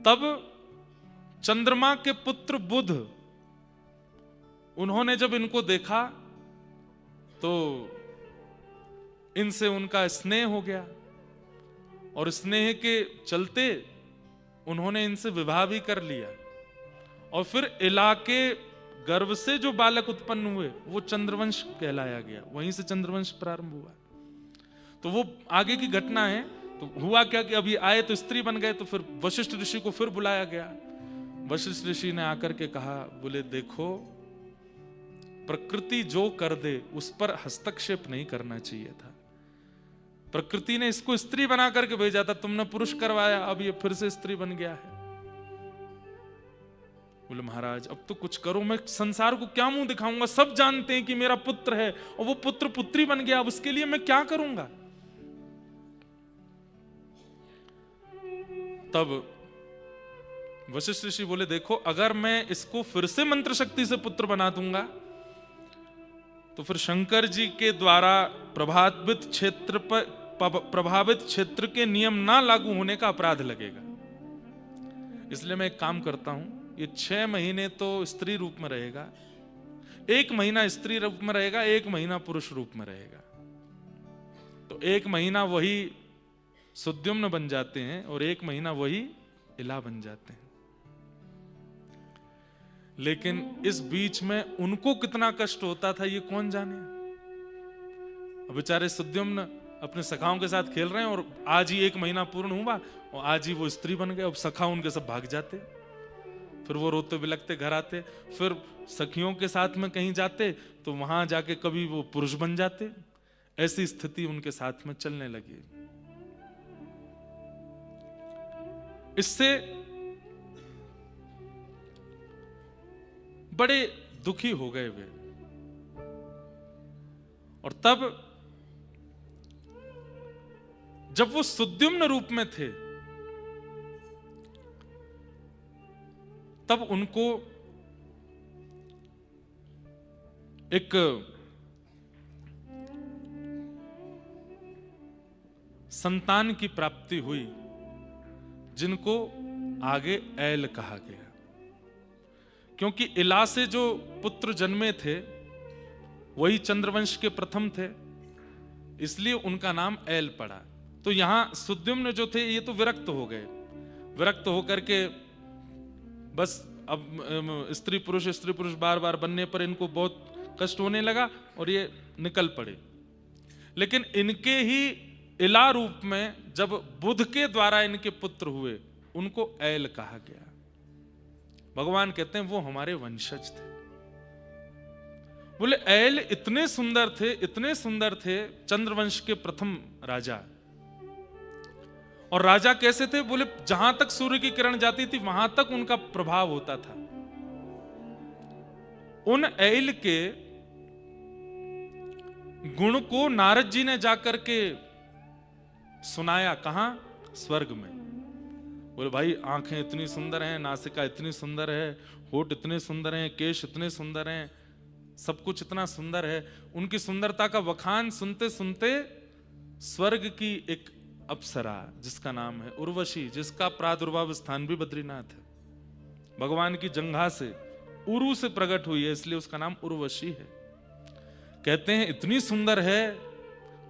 तब चंद्रमा के पुत्र बुध, उन्होंने जब इनको देखा तो इनसे उनका स्नेह हो गया, और स्नेह के चलते उन्होंने इनसे विवाह भी कर लिया। और फिर इला के गर्भ से जो बालक उत्पन्न हुए वो चंद्रवंश कहलाया गया, वहीं से चंद्रवंश प्रारंभ हुआ। तो वो आगे की घटना है। तो हुआ क्या कि अभी आए तो स्त्री बन गए, तो फिर वशिष्ठ ऋषि को फिर बुलाया गया। वशिष्ठ ऋषि ने आकर के कहा, बोले देखो, प्रकृति जो कर दे उस पर हस्तक्षेप नहीं करना चाहिए था। प्रकृति ने इसको स्त्री बना करके भेजा था, तुमने पुरुष करवाया, अब ये फिर से स्त्री बन गया है। बोले महाराज अब तो कुछ करो, मैं संसार को क्या मुंह दिखाऊंगा, सब जानते हैं कि मेरा पुत्र है और वो पुत्र पुत्री बन गया, अब उसके लिए मैं क्या करूंगा। तब वशिष्ठ ऋषि बोले, देखो अगर मैं इसको फिर से मंत्र शक्ति से पुत्र बना दूंगा तो फिर शंकर जी के द्वारा प्रभावित क्षेत्र के नियम ना लागू होने का अपराध लगेगा। इसलिए मैं एक काम करता हूं, ये 6 महीने तो स्त्री रूप में रहेगा, 1 महीना स्त्री रूप में रहेगा, 1 महीना पुरुष रूप में रहेगा। तो 1 महीना वही सुद्युम्न बन जाते हैं और 1 महीना वही इला बन जाते हैं। लेकिन इस बीच में उनको कितना कष्ट होता था ये कौन जाने। अब बेचारे सुद्युम्न अपने सखाओं के साथ खेल रहे हैं और आज ही 1 महीना पूर्ण हुआ और आज ही वो स्त्री बन गए। अब सखा उनके सब भाग जाते, फिर वो रोते बिलखते घर आते, फिर सखियों के साथ में कहीं जाते तो वहां जाके कभी वो पुरुष बन जाते। ऐसी स्थिति उनके साथ में चलने लगी। इससे बड़े दुखी हो गए वे। और तब जब वो सुद्युम्न रूप में थे तब उनको एक संतान की प्राप्ति हुई, जिनको आगे ऐल कहा गया, क्योंकि इला से जो पुत्र जन्मे थे वही चंद्रवंश के प्रथम थे, इसलिए उनका नाम ऐल पड़ा। तो यहां सुद्युम्न जो थे ये तो विरक्त हो गए, विरक्त होकर के बस अब स्त्री पुरुष बार बार बनने पर इनको बहुत कष्ट होने लगा और ये निकल पड़े। लेकिन इनके ही इला रूप में जब बुध के द्वारा इनके पुत्र हुए, उनको ऐल कहा गया। भगवान कहते हैं वो हमारे वंशज थे। बोले ऐल इतने सुंदर थे, इतने सुंदर थे, चंद्रवंश के प्रथम राजा। और राजा कैसे थे? बोले जहां तक सूर्य की किरण जाती थी वहां तक उनका प्रभाव होता था। उन ऐल के गुण को नारद जी ने जाकर के सुनाया। कहां? स्वर्ग में। बोले भाई आंखें इतनी सुंदर हैं, नासिका इतनी सुंदर है, होठ इतने सुंदर हैं, केश इतने सुंदर हैं, सब कुछ इतना सुंदर है। उनकी सुंदरता का वखान सुनते सुनते स्वर्ग की एक अप्सरा जिसका नाम है उर्वशी, जिसका प्रादुर्भाव स्थान भी बद्रीनाथ है, भगवान की जंघा से उरु से प्रकट हुई है, इसलिए उसका नाम उर्वशी है। कहते हैं इतनी सुंदर है।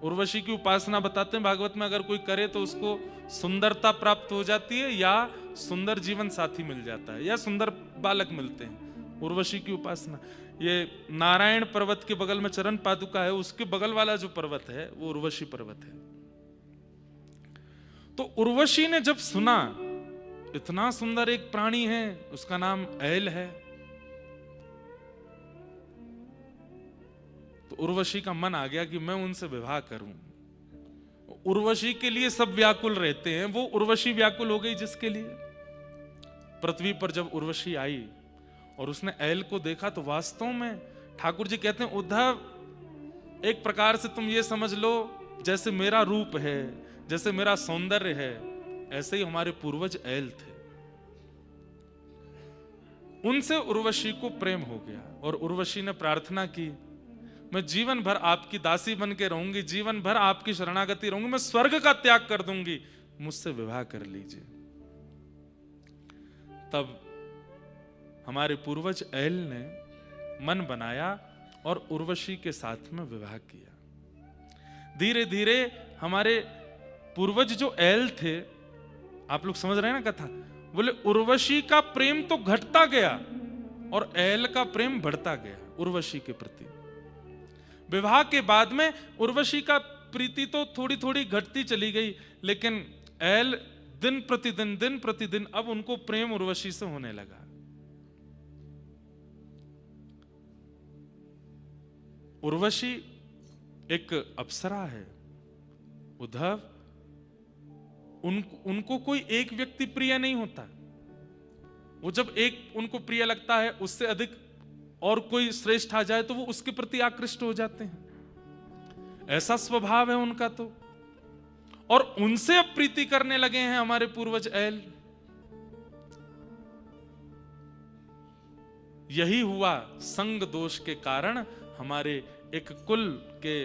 उर्वशी की उपासना बताते हैं भागवत में, अगर कोई करे तो उसको सुंदरता प्राप्त हो जाती है, या सुंदर जीवन साथी मिल जाता है, या सुंदर बालक मिलते हैं। उर्वशी की उपासना, ये नारायण पर्वत के बगल में चरण पादुका है, उसके बगल वाला जो पर्वत है वो उर्वशी पर्वत है। तो उर्वशी ने जब सुना इतना सुंदर एक प्राणी है, उसका नाम ऐल है, तो उर्वशी का मन आ गया कि मैं उनसे विवाह करूं। उर्वशी के लिए सब व्याकुल रहते हैं, वो उर्वशी व्याकुल हो गई जिसके लिए। पृथ्वी पर जब उर्वशी आई और उसने ऐल को देखा तो वास्तव में ठाकुर जी कहते हैं उद्धव, एक प्रकार से तुम ये समझ लो जैसे मेरा रूप है, जैसे मेरा सौंदर्य है, ऐसे ही हमारे पूर्वज ऐल थे। उनसे उर्वशी को प्रेम हो गया और उर्वशी ने प्रार्थना की, मैं जीवन भर आपकी दासी बन के रहूंगी, जीवन भर आपकी शरणागति रहूंगी, मैं स्वर्ग का त्याग कर दूंगी, मुझसे विवाह कर लीजिए। तब हमारे पूर्वज ऐल ने मन बनाया और उर्वशी के साथ में विवाह किया। धीरे धीरे हमारे पूर्वज जो ऐल थे, आप लोग समझ रहे हैं ना कथा, बोले उर्वशी का प्रेम तो घटता गया और ऐल का प्रेम बढ़ता गया उर्वशी के प्रति। विवाह के बाद में उर्वशी का प्रीति तो थोड़ी थोड़ी घटती चली गई, लेकिन ऐल दिन प्रतिदिन अब उनको प्रेम उर्वशी से होने लगा। उर्वशी एक अप्सरा है उद्धव, उनको कोई एक व्यक्ति प्रिय नहीं होता। वो जब एक उनको प्रिय लगता है, उससे अधिक और कोई श्रेष्ठ आ जाए तो वो उसके प्रति आकृष्ट हो जाते हैं। ऐसा स्वभाव है उनका तो। और उनसे अब प्रीति करने लगे हैं हमारे पूर्वज ऐल। यही हुआ संग दोष के कारण हमारे एक कुल के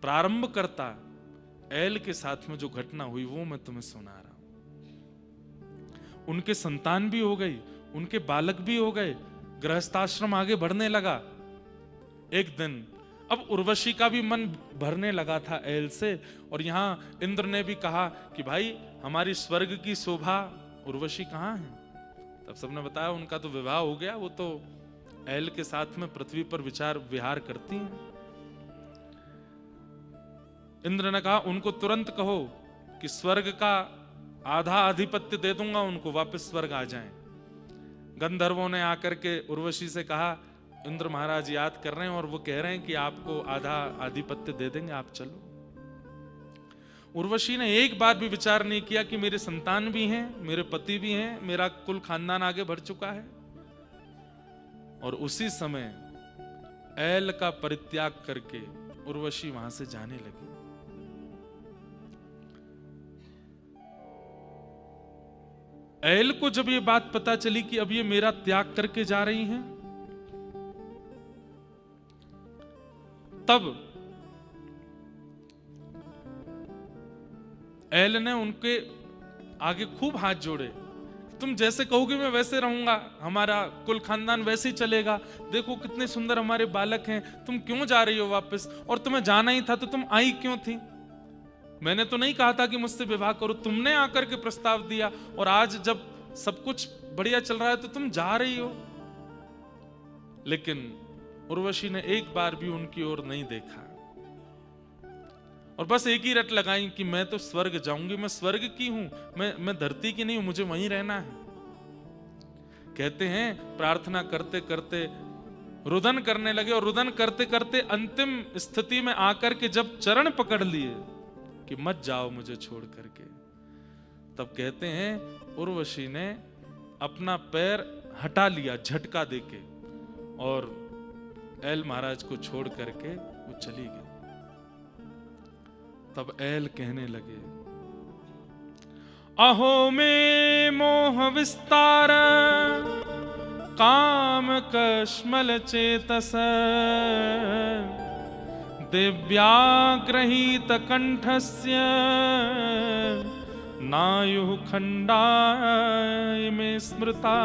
प्रारंभकर्ता ऐल के साथ में जो घटना हुई वो मैं तुम्हें सुना रहा हूं। उनके संतान भी हो गई, उनके बालक भी हो गए, गृहस्थाश्रम आगे बढ़ने लगा। एक दिन अब उर्वशी का भी मन भरने लगा था ऐल से, और यहां इंद्र ने भी कहा कि भाई हमारी स्वर्ग की शोभा उर्वशी कहां है। तब सबने बताया उनका तो विवाह हो गया, वो तो ऐल के साथ में पृथ्वी पर विचार विहार करती हैं। इंद्र ने कहा उनको तुरंत कहो कि स्वर्ग का आधा आधिपत्य दे दूंगा, उनको वापस स्वर्ग आ जाएं। गंधर्वों ने आकर के उर्वशी से कहा इंद्र महाराज याद कर रहे हैं और वो कह रहे हैं कि आपको आधा आधिपत्य दे देंगे, आप चलो। उर्वशी ने एक बार भी विचार नहीं किया कि मेरे संतान भी हैं, मेरे पति भी हैं, मेरा कुल खानदान आगे बढ़ चुका है। और उसी समय ऐल का परित्याग करके उर्वशी वहां से जाने लगी। ऐल को जब ये बात पता चली कि अब ये मेरा त्याग करके जा रही हैं, तब एल ने उनके आगे खूब हाथ जोड़े, तुम जैसे कहोगे मैं वैसे रहूंगा, हमारा कुल खानदान वैसे ही चलेगा, देखो कितने सुंदर हमारे बालक हैं, तुम क्यों जा रही हो वापस, और तुम्हें जाना ही था तो तुम आई क्यों थी? मैंने तो नहीं कहा था कि मुझसे विवाह करो, तुमने आकर के प्रस्ताव दिया, और आज जब सब कुछ बढ़िया चल रहा है तो तुम जा रही हो। लेकिन उर्वशी ने एक बार भी उनकी ओर नहीं देखा और बस एक ही रट लगाई कि मैं तो स्वर्ग जाऊंगी, मैं स्वर्ग की हूं, मैं धरती की नहीं हूं, मुझे वहीं रहना है। कहते हैं प्रार्थना करते करते रुदन करने लगे, और रुदन करते करते अंतिम स्थिति में आकर के जब चरण पकड़ लिए कि मत जाओ मुझे छोड़ करके, तब कहते हैं उर्वशी ने अपना पैर हटा लिया झटका देके, और एल महाराज को छोड़ करके वो चली गई। तब एल कहने लगे, अहो में मोह विस्तार काम कश्मल चेतस, दिव्याग्रहीत कंठस्य नायु खंडाय में स्मृता।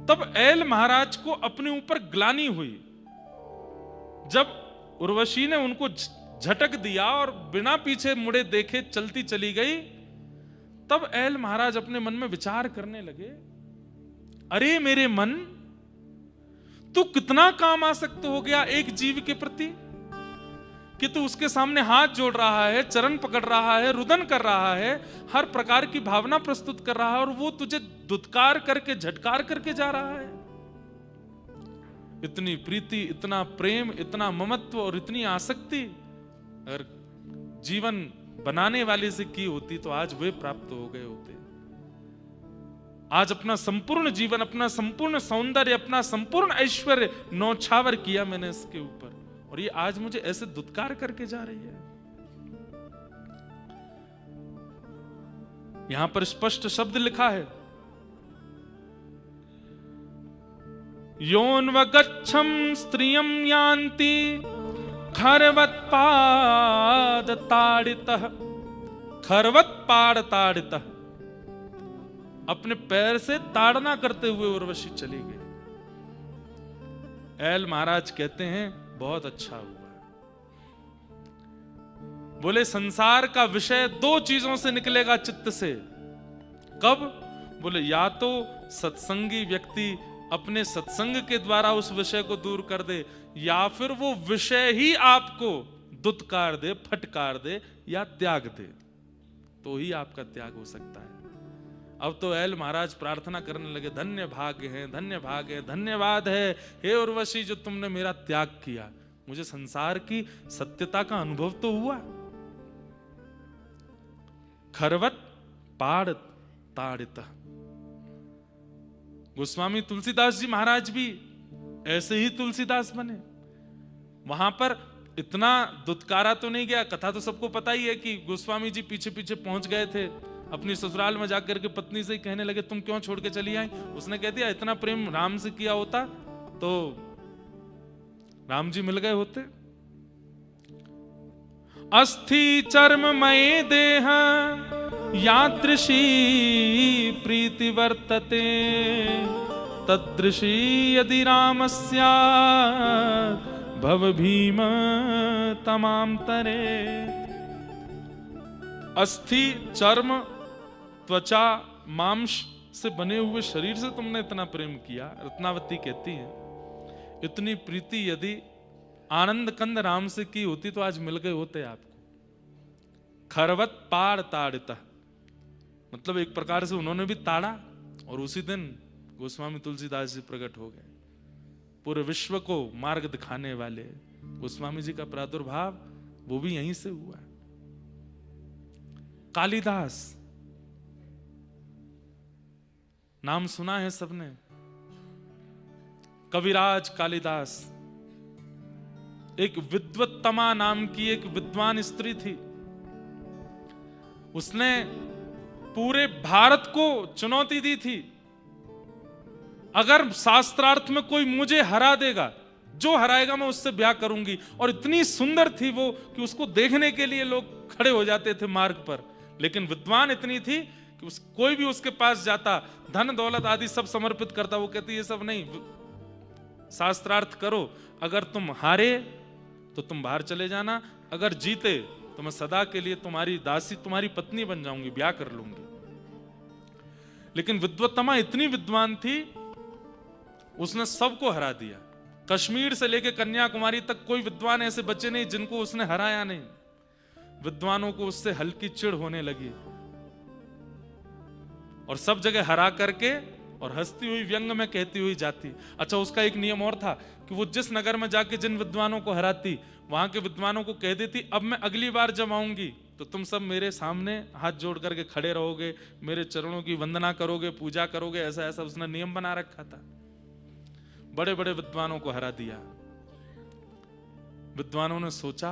तब एल महाराज को अपने ऊपर ग्लानि हुई, जब उर्वशी ने उनको झटक दिया और बिना पीछे मुड़े देखे चलती चली गई। तब एल महाराज अपने मन में विचार करने लगे, अरे मेरे मन, तू कितना काम आसक्त हो गया एक जीव के प्रति कि तू उसके सामने हाथ जोड़ रहा है, चरण पकड़ रहा है, रुदन कर रहा है, हर प्रकार की भावना प्रस्तुत कर रहा है, और वो तुझे दुत्कार करके झटकार करके जा रहा है। इतनी प्रीति, इतना प्रेम, इतना ममत्व और इतनी आसक्ति अगर जीवन बनाने वाले से की होती तो आज वे प्राप्त हो गए होते। आज अपना संपूर्ण जीवन, अपना संपूर्ण सौंदर्य, अपना संपूर्ण ऐश्वर्य नौछावर किया मैंने इसके ऊपर, और ये आज मुझे ऐसे दुत्कार करके जा रही है। यहां पर स्पष्ट शब्द लिखा है, योन्वगच्छं स्त्रियं यान्ति खरवत्पाद ताड़ितः, खरवत्पाद ताड़ितः। अपने पैर से ताड़ना करते हुए उर्वशी चली गई। एल महाराज कहते हैं बहुत अच्छा हुआ। बोले संसार का विषय दो चीजों से निकलेगा चित्त से। कब? बोले या तो सत्संगी व्यक्ति अपने सत्संग के द्वारा उस विषय को दूर कर दे, या फिर वो विषय ही आपको दुत्कार दे, फटकार दे या त्याग दे, तो ही आपका त्याग हो सकता है। अब तो एल महाराज प्रार्थना करने लगे, धन्य भाग्य है, धन्य भाग्य है, धन्यवाद है हे उर्वशी जो तुमने मेरा त्याग किया, मुझे संसार की सत्यता का अनुभव तो हुआ। खरवत पाड़ ताड़ित। गोस्वामी तुलसीदास जी महाराज भी ऐसे ही तुलसीदास बने। वहां पर इतना दुत्कारा तो नहीं गया, कथा तो सबको पता ही है कि गोस्वामी जी पीछे पीछे पहुंच गए थे, अपनी ससुराल में जाकर के पत्नी से ही कहने लगे तुम क्यों छोड़ के चली आई। उसने कह दिया इतना प्रेम राम से किया होता तो राम जी मिल गए होते। अस्थि चर्ममये देह यादृशी प्रीति वर्तते, तदृशी यदि रामस्या भव भीम तमाम तरे। अस्थि, चर्म, त्वचा, मांस से बने हुए शरीर से तुमने इतना प्रेम किया। रत्नावती कहती है इतनी प्रीति यदि आनंद कंद राम से की होती तो आज मिल गए होते आपको। खरवत पाड़ ताड़िता, मतलब एक प्रकार से उन्होंने भी ताड़ा, और उसी दिन गोस्वामी तुलसीदास जी प्रकट हो गए, पूरे विश्व को मार्ग दिखाने वाले। गोस्वामी जी का प्रादुर्भाव वो भी यहीं से हुआ। कालिदास नाम सुना है सबने, कविराज कालिदास। एक विद्वत्तमा नाम की एक विद्वान स्त्री थी, उसने पूरे भारत को चुनौती दी थी, अगर शास्त्रार्थ में कोई मुझे हरा देगा जो हराएगा मैं उससे ब्याह करूंगी। और इतनी सुंदर थी वो कि उसको देखने के लिए लोग खड़े हो जाते थे मार्ग पर। लेकिन विद्वान इतनी थी कि कोई भी उसके पास जाता, धन दौलत आदि सब समर्पित करता, वो कहती ये सब नहीं, शास्त्रार्थ करो, अगर तुम हारे तो तुम बाहर चले जाना, अगर जीते तो मैं सदा के लिए तुम्हारी दासी, तुम्हारी पत्नी बन जाऊंगी, ब्याह कर लूंगी। लेकिन विद्वत्तमा इतनी विद्वान थी, उसने सबको हरा दिया। कश्मीर से लेकर कन्याकुमारी तक कोई विद्वान ऐसे बचे नहीं जिनको उसने हराया नहीं। विद्वानों को उससे हल्की चिढ़ होने लगी और सब जगह हरा करके और हंसती हुई व्यंग में कहती हुई जाती। अच्छा, उसका एक नियम और था कि वो जिस नगर में जाके जिन विद्वानों को हराती, वहां के विद्वानों को कह देती अब मैं अगली बार जब आऊंगी तो तुम सब मेरे सामने हाथ जोड़ करके खड़े रहोगे, मेरे चरणों की वंदना करोगे, पूजा करोगे। ऐसा ऐसा उसने नियम बना रखा था। बड़े बड़े विद्वानों को हरा दिया। विद्वानों ने सोचा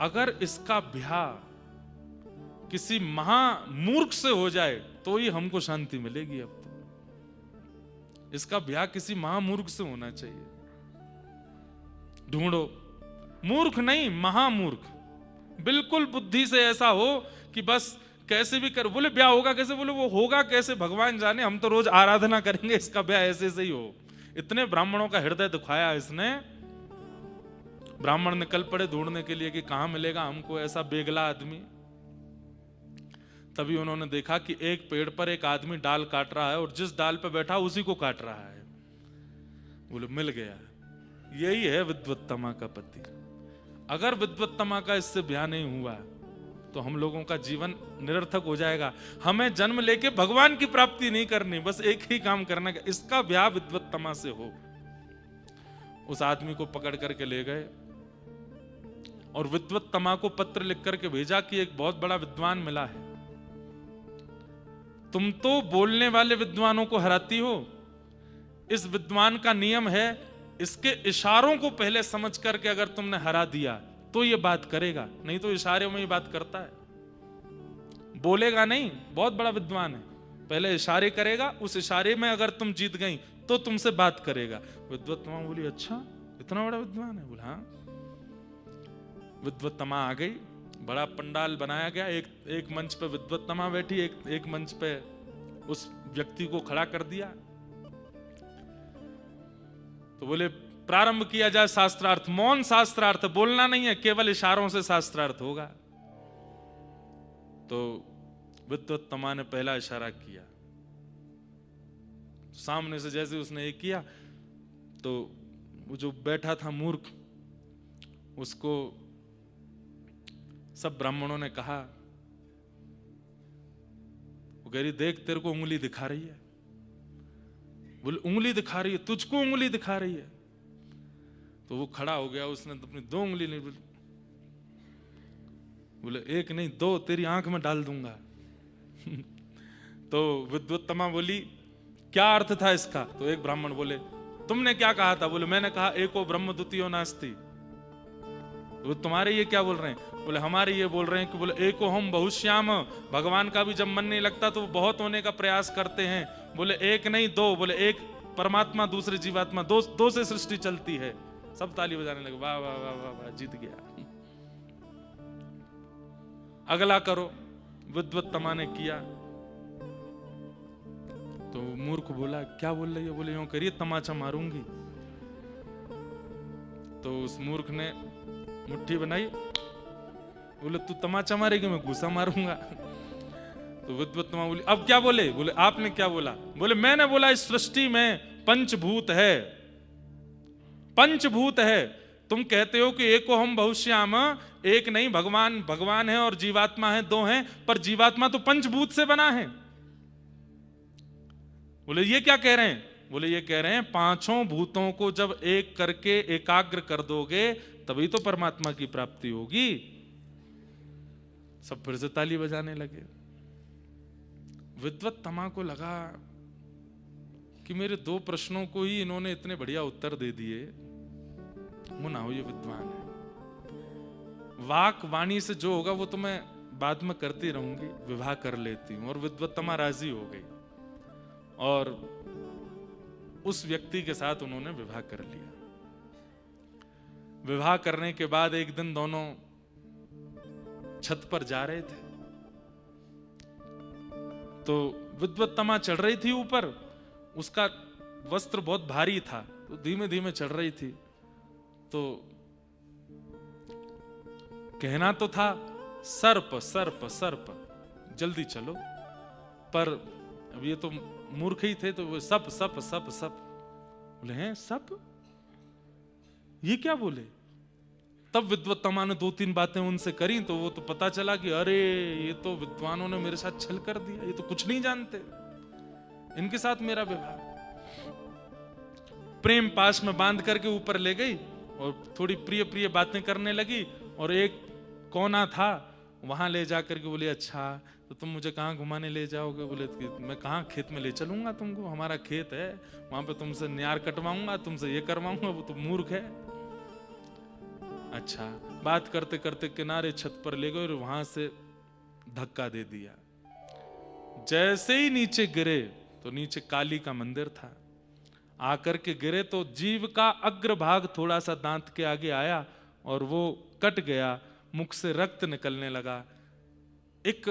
अगर इसका ब्याह किसी महामूर्ख से हो जाए तो ही हमको शांति मिलेगी। अब तो इसका ब्याह किसी महामूर्ख से होना चाहिए। ढूंढो, मूर्ख नहीं, महामूर्ख, बिल्कुल बुद्धि से ऐसा हो कि बस कैसे भी कर। बोले ब्याह होगा कैसे? बोले वो होगा कैसे भगवान जाने, हम तो रोज आराधना करेंगे, इसका ब्याह ऐसे से ही हो। इतने ब्राह्मणों का हृदय दुखाया इसने। ब्राह्मण निकल पड़े ढूंढने के लिए कि कहां मिलेगा हमको ऐसा बेगला आदमी। तभी उन्होंने देखा कि एक पेड़ पर एक आदमी डाल काट रहा है और जिस डाल पर बैठा उसी को काट रहा है। बोले मिल गया, यही है विद्वत्तमा का पति। अगर विद्वत्तमा का इससे ब्याह नहीं हुआ तो हम लोगों का जीवन निरर्थक हो जाएगा। हमें जन्म लेके भगवान की प्राप्ति नहीं करनी, बस एक ही काम करना है, इसका ब्याह विद्वत्तमा से हो। उस आदमी को पकड़ करके ले गए और विद्वत्तमा को पत्र लिख करके भेजा कि एक बहुत बड़ा विद्वान मिला है, तुम तो बोलने वाले विद्वानों को हराती हो। इस विद्वान का नियम है, इसके इशारों को पहले समझ करके अगर तुमने हरा दिया तो ये बात करेगा, नहीं तो इशारों में ही बात करता है, बोलेगा नहीं। बहुत बड़ा विद्वान है, पहले इशारे करेगा, उस इशारे में अगर तुम जीत गई तो तुमसे बात करेगा। विद्वत्तमा बोली अच्छा इतना बड़ा विद्वान है? बोला हाँ। विद्वत्तमा आ गई, बड़ा पंडाल बनाया गया, एक मंच पे विद्वत्तमा बैठी, एक मंच पे उस व्यक्ति को खड़ा कर दिया। तो बोले प्रारंभ किया जाए शास्त्रार्थ। मौन शास्त्रार्थ, बोलना नहीं है, केवल इशारों से शास्त्रार्थ होगा। तो विद्वत्तमा ने पहला इशारा किया, सामने से जैसे उसने एक किया तो वो जो बैठा था मूर्ख, उसको सब ब्राह्मणों ने कहा, वो कह रही देख तेरे को उंगली दिखा रही है। बोले उंगली दिखा रही है? तुझको उंगली दिखा रही है? तो वो खड़ा हो गया, उसने अपनी 2 उंगली नहीं, बोले 1 नहीं 2 तेरी आंख में डाल दूंगा। तो विद्वत्तमा बोली क्या अर्थ था इसका? तो एक ब्राह्मण बोले तुमने क्या कहा था? बोले मैंने कहा एको ब्रह्म द्वितीयो नास्ति। तो तुम्हारे ये क्या बोल रहे हैं? बोले हमारे ये बोल रहे हैं कि बोले एको हम बहुश्याम, भगवान का भी जब मन नहीं लगता तो वो बहुत होने का प्रयास करते हैं। बोले 1 नहीं 2, बोले एक परमात्मा दूसरे जीवात्मा, दो से सृष्टि चलती है। सब ताली बजाने लगे, वाह वाह वाह वाह वाह, जीत गया। अगला करो। विद्वत्तमा ने किया तो मूर्ख बोला क्या बोल रही है? बोले यूं करिए तमाचा मारूंगी। तो उस मूर्ख ने मुट्ठी बनाई, बोले तू तमाचा मारेगी, मैं घूसा मारूंगा। तो विद्वत्तमा बोली अब क्या बोले? बोले आपने क्या बोला? बोले मैंने बोला इस सृष्टि में पंचभूत है, पंचभूत है। तुम कहते हो कि एको हम बहुश्याम, एक नहीं, भगवान है और जीवात्मा है, 2 हैं, पर जीवात्मा तो पंचभूत से बना है। बोले ये क्या कह रहे हैं? बोले ये कह रहे हैं 5 भूतों को जब एक करके एकाग्र कर दोगे तभी तो परमात्मा की प्राप्ति होगी। सब फिर से ताली बजाने लगे। विद्वत्तमा को लगा कि मेरे 2 प्रश्नों को ही इन्होंने इतने बढ़िया उत्तर दे दिए, वो ना हो ये विद्वान है। वाक वाणी से जो होगा वो तो मैं बाद में करती रहूंगी, विवाह कर लेती हूं। और विद्वत्तमा राजी हो गई और उस व्यक्ति के साथ उन्होंने विवाह कर लिया। विवाह करने के बाद एक दिन दोनों छत पर जा रहे थे, तो विद्वत्तमा चढ़ रही थी ऊपर, उसका वस्त्र बहुत भारी था, तो धीमे धीमे चढ़ रही थी। तो कहना तो था सर्प सर्प सर्प, जल्दी चलो, पर अब ये तो मूर्ख ही थे, तो वो सप सप सप सप बोले, हैं सप, ये क्या बोले? तब विद्वत्तमा ने 2-3 बातें उनसे करी, तो वो तो पता चला कि अरे ये तो विद्वानों ने मेरे साथ छल कर दिया, ये तो कुछ नहीं जानते, इनके साथ मेरा विवाह। प्रेम पाश में बांध करके ऊपर ले गई और थोड़ी प्रिय प्रिय बातें करने लगी, और एक कोना था वहां ले जाकर के बोली, अच्छा तो तुम मुझे कहाँ घुमाने ले जाओगे? बोले मैं कहाँ खेत में ले चलूंगा तुमको, हमारा खेत है, वहां पे तुमसे न्यार कटवाऊंगा, तुमसे ये करवाऊंगा। वो तो मूर्ख है। अच्छा, बात करते करते किनारे छत पर ले गए और वहां से धक्का दे दिया। जैसे ही नीचे गिरे तो नीचे काली का मंदिर था। आकर के गिरे तो जीव का अग्रभाग थोड़ा सा दांत के आगे आया और वो कट गया, मुख से रक्त निकलने लगा। एक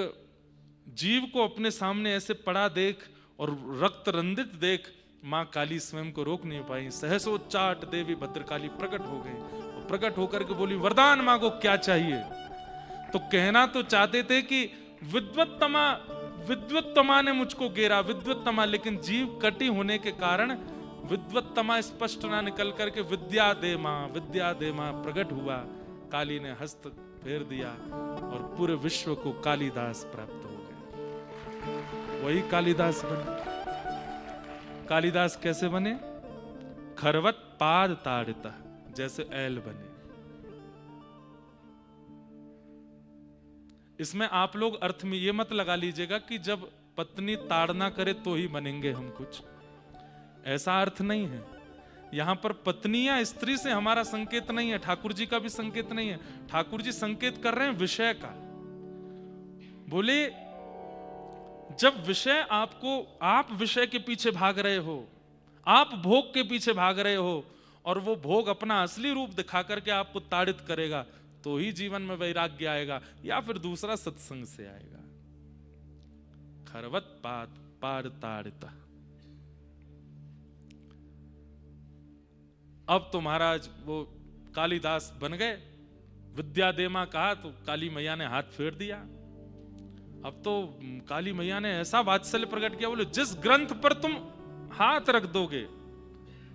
जीव को अपने सामने ऐसे पड़ा देख और रक्त रंजित देख मां काली स्वयं को रोक नहीं पाई। सहसोच्चाट देवी भद्रकाली प्रकट हो गई और प्रकट होकर के बोली, वरदान मांगो, क्या चाहिए? तो कहना तो चाहते थे कि विद्वत्तमा ने मुझको घेरा, विद्वत्तमा, लेकिन जीव कटी होने के कारण विद्वत्तमा स्पष्ट ना निकल करके विद्या दे मां प्रकट हुआ। काली ने हस्त फेर दिया और पूरे विश्व को कालिदास प्राप्त हो गए। वही कालिदास बने। कालिदास कैसे बने? खरवत पाद ताड़िता, जैसे ऐल बने। इसमें आप लोग अर्थ में ये मत लगा लीजिएगा कि जब पत्नी ताड़ना करे तो ही बनेंगे हम कुछ, ऐसा अर्थ नहीं है। यहां पर पत्नी या स्त्री से हमारा संकेत नहीं है, ठाकुर जी का भी संकेत नहीं है। ठाकुर जी संकेत कर रहे हैं विषय का। बोले जब विषय आप विषय के पीछे भाग रहे हो, आप भोग के पीछे भाग रहे हो, और वो भोग अपना असली रूप दिखा करके आपको ताड़ित करेगा, तो ही जीवन में वैराग्य आएगा, या फिर दूसरा सत्संग से आएगा। खरवत पाद ताड़िता। अब तो महाराज वो कालिदास बन गए। विद्या दे मां कहा तो काली मैया ने हाथ फेर दिया। अब तो काली मैया ने ऐसा वात्सल्य प्रकट किया, बोले जिस ग्रंथ पर तुम हाथ रख दोगे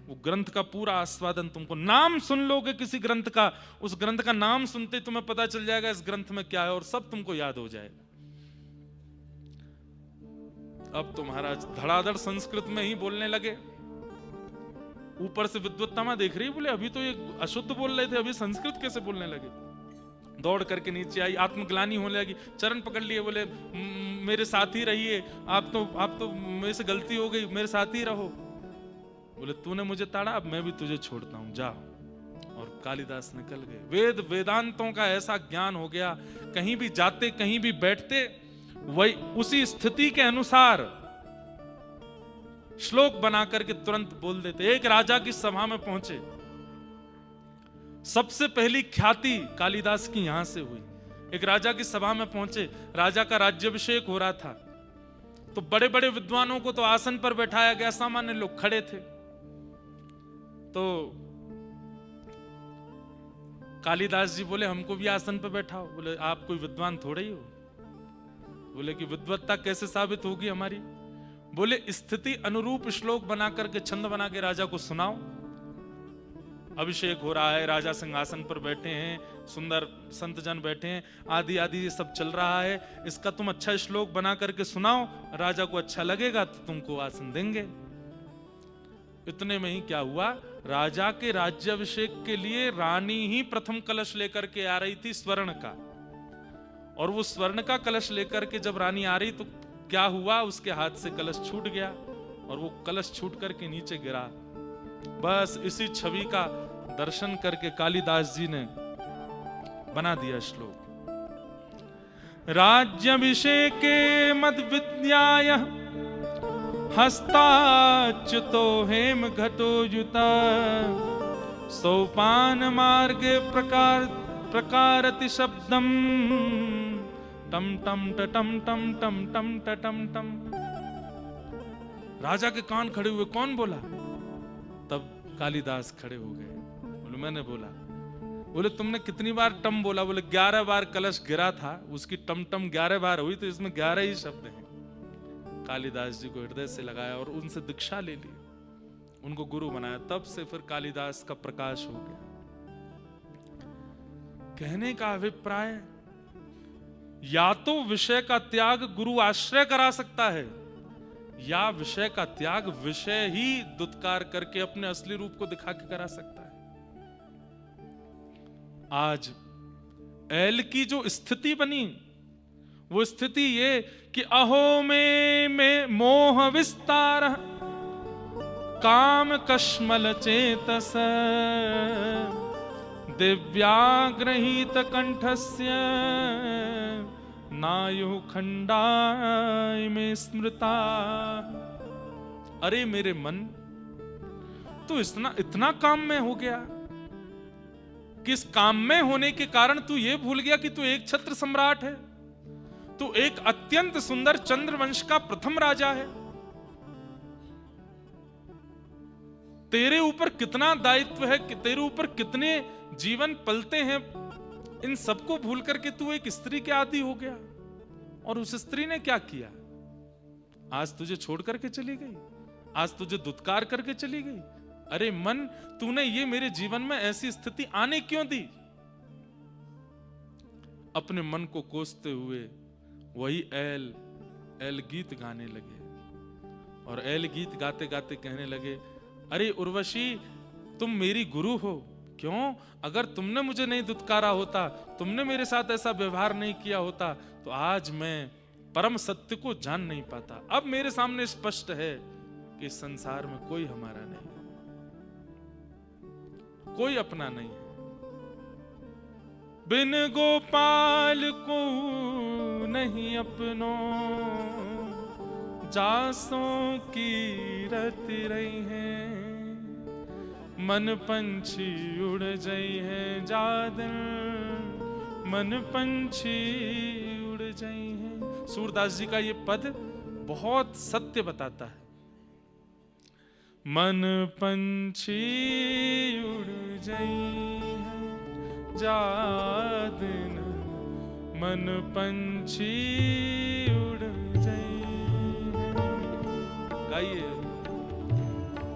वो ग्रंथ का पूरा आस्वादन तुमको, नाम सुन लोगे किसी ग्रंथ का, उस ग्रंथ का नाम सुनते तुम्हें पता चल जाएगा इस ग्रंथ में क्या है, और सब तुमको याद हो जाएगा। अब तो महाराज धड़ाधड़ संस्कृत में ही बोलने लगे। ऊपर से विद्वत्तमा देख रही, बोले अभी तो ये अशुद्ध बोल रहे थे, अभी संस्कृत कैसे बोलने लगे? दौड़ करके नीचे आई, आत्मग्लानि होने लगी, चरण पकड़ लिए, बोले मेरे साथ ही रहिए, आप तो मेरे से गलती हो गई, मेरे साथ ही रहो। बोले तूने मुझे ताड़ा, अब मैं भी तुझे छोड़ता हूं, जा। और कालिदास निकल गए। वेदांतों का ऐसा ज्ञान हो गया, कहीं भी जाते कहीं भी बैठते वही उसी स्थिति के अनुसार श्लोक बना करके तुरंत बोल देते। एक राजा की सभा में पहुंचे, सबसे पहली ख्याति कालिदास की यहां से हुई। एक राजा की सभा में पहुंचे, राजा का राज्याभिषेक हो रहा था, तो बड़े बड़े विद्वानों को तो आसन पर बैठाया गया, सामान्य लोग खड़े थे। तो कालिदास जी बोले हमको भी आसन पर बैठाओ। बोले आप कोई विद्वान थोड़े ही हो। बोले कि विद्वत्ता कैसे साबित होगी हमारी? बोले स्थिति अनुरूप श्लोक बना करके, छंद बना के राजा को सुनाओ। अभिषेक हो रहा है, राजा सिंहासन पर बैठे हैं, सुंदर संत जन बैठे हैं, आदि आदि ये सब चल रहा है, इसका तुम अच्छा श्लोक बना करके सुनाओ, राजा को अच्छा लगेगा तो तुमको आसन देंगे। इतने में ही क्या हुआ, राजा के राज्याभिषेक के लिए रानी ही प्रथम कलश लेकर के आ रही थी स्वर्ण का, और वो स्वर्ण का कलश लेकर के जब रानी आ रही तो क्या हुआ, उसके हाथ से कलश छूट गया और वो कलश छूट करके नीचे गिरा। बस इसी छवि का दर्शन करके कालिदास जी ने बना दिया श्लोक। राज्याभिषेके मद विद्याय हस्ताच्युतो हेम घटोयुता सोपान मार्गे प्रकारति शब्दम टम टम टम टम टम टम टम टम। राजा के कान खड़े हुए, कौन बोला? तब कालिदास खड़े हो गए, बोले मैंने बोला। बोले तुमने कितनी बार टम बोला? बोले 11 बार कलश गिरा था, उसकी टम टम 11 बार हुई, तो इसमें 11 ही शब्द हैं। कालिदास जी को हृदय से लगाया और उनसे दीक्षा ले ली, उनको गुरु बनाया। तब से फिर कालिदास का प्रकाश हो गया। कहने का अभिप्राय, या तो विषय का त्याग गुरु आश्रय करा सकता है, या विषय का त्याग विषय ही दुत्कार करके अपने असली रूप को दिखा के करा सकता है। आज एल की जो स्थिति बनी, वो स्थिति ये कि अहो में मोह विस्तार काम कश्मल चेतस दिव्याग्रहीत कंठस्य नायु खंडाय में स्मृता। अरे मेरे मन, तू इतना काम में हो गया कि इस काम में होने के कारण तू ये भूल गया कि तू एक छत्र सम्राट है, तू एक अत्यंत सुंदर चंद्रवंश का प्रथम राजा है। तेरे ऊपर कितना दायित्व है, कि तेरे ऊपर कितने जीवन पलते हैं, इन सबको भूल करके तू एक स्त्री के आदी हो गया। और उस स्त्री ने क्या किया? आज तुझे छोड़ करके चली गई, आज तुझे दुत्कार करके चली गई। अरे मन, तूने ये मेरे जीवन में ऐसी स्थिति आने क्यों दी? अपने मन को कोसते हुए वही एल गीत गाने लगे, और एल गीत गाते गाते कहने लगे, अरे उर्वशी, तुम मेरी गुरु हो। क्यों? अगर तुमने मुझे नहीं दुत्कारा होता, तुमने मेरे साथ ऐसा व्यवहार नहीं किया होता, तो आज मैं परम सत्य को जान नहीं पाता। अब मेरे सामने स्पष्ट है कि इस संसार में कोई हमारा नहीं है, कोई अपना नहीं है। बिन गोपाल को नहीं अपनो, जासों की रति रही है। मन पंछी उड़ जाई है जादन, मन पंछी उड़ जाई है। सूरदास जी का ये पद बहुत सत्य बताता है। मन पंछी उड़ जाई है जादन, मन पंछी उड़ जाई है। गाइए,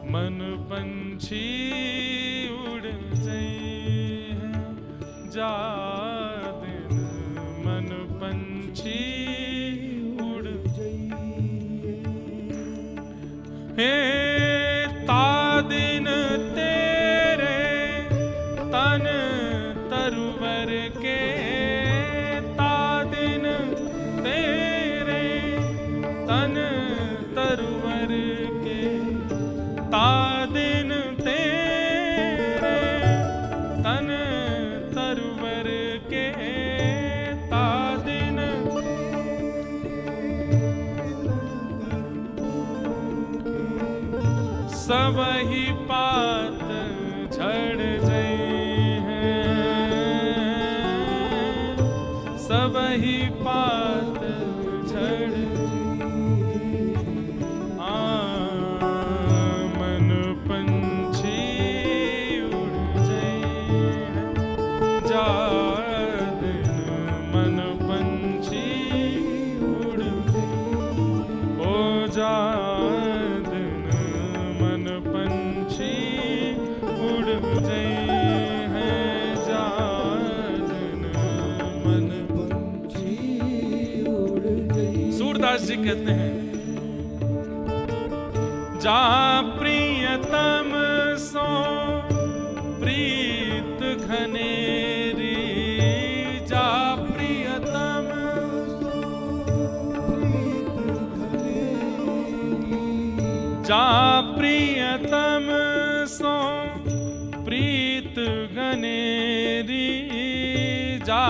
मन पंछी उड़ जाई है जादन, मन पंछी उड़ जाई है। तादिन तेरे तन तरुवर के, तादिन तेरे तन तरुवर के, तादिन तेरे तन तरुवर के, तादिन सबही पात झड़ जाई है, सबही पात झड़ जी कहते हैं, जा प्रियतम सो प्रीत घनेरी, जा प्रियतम जा प्रियतम सो प्रीत घनेरी, जा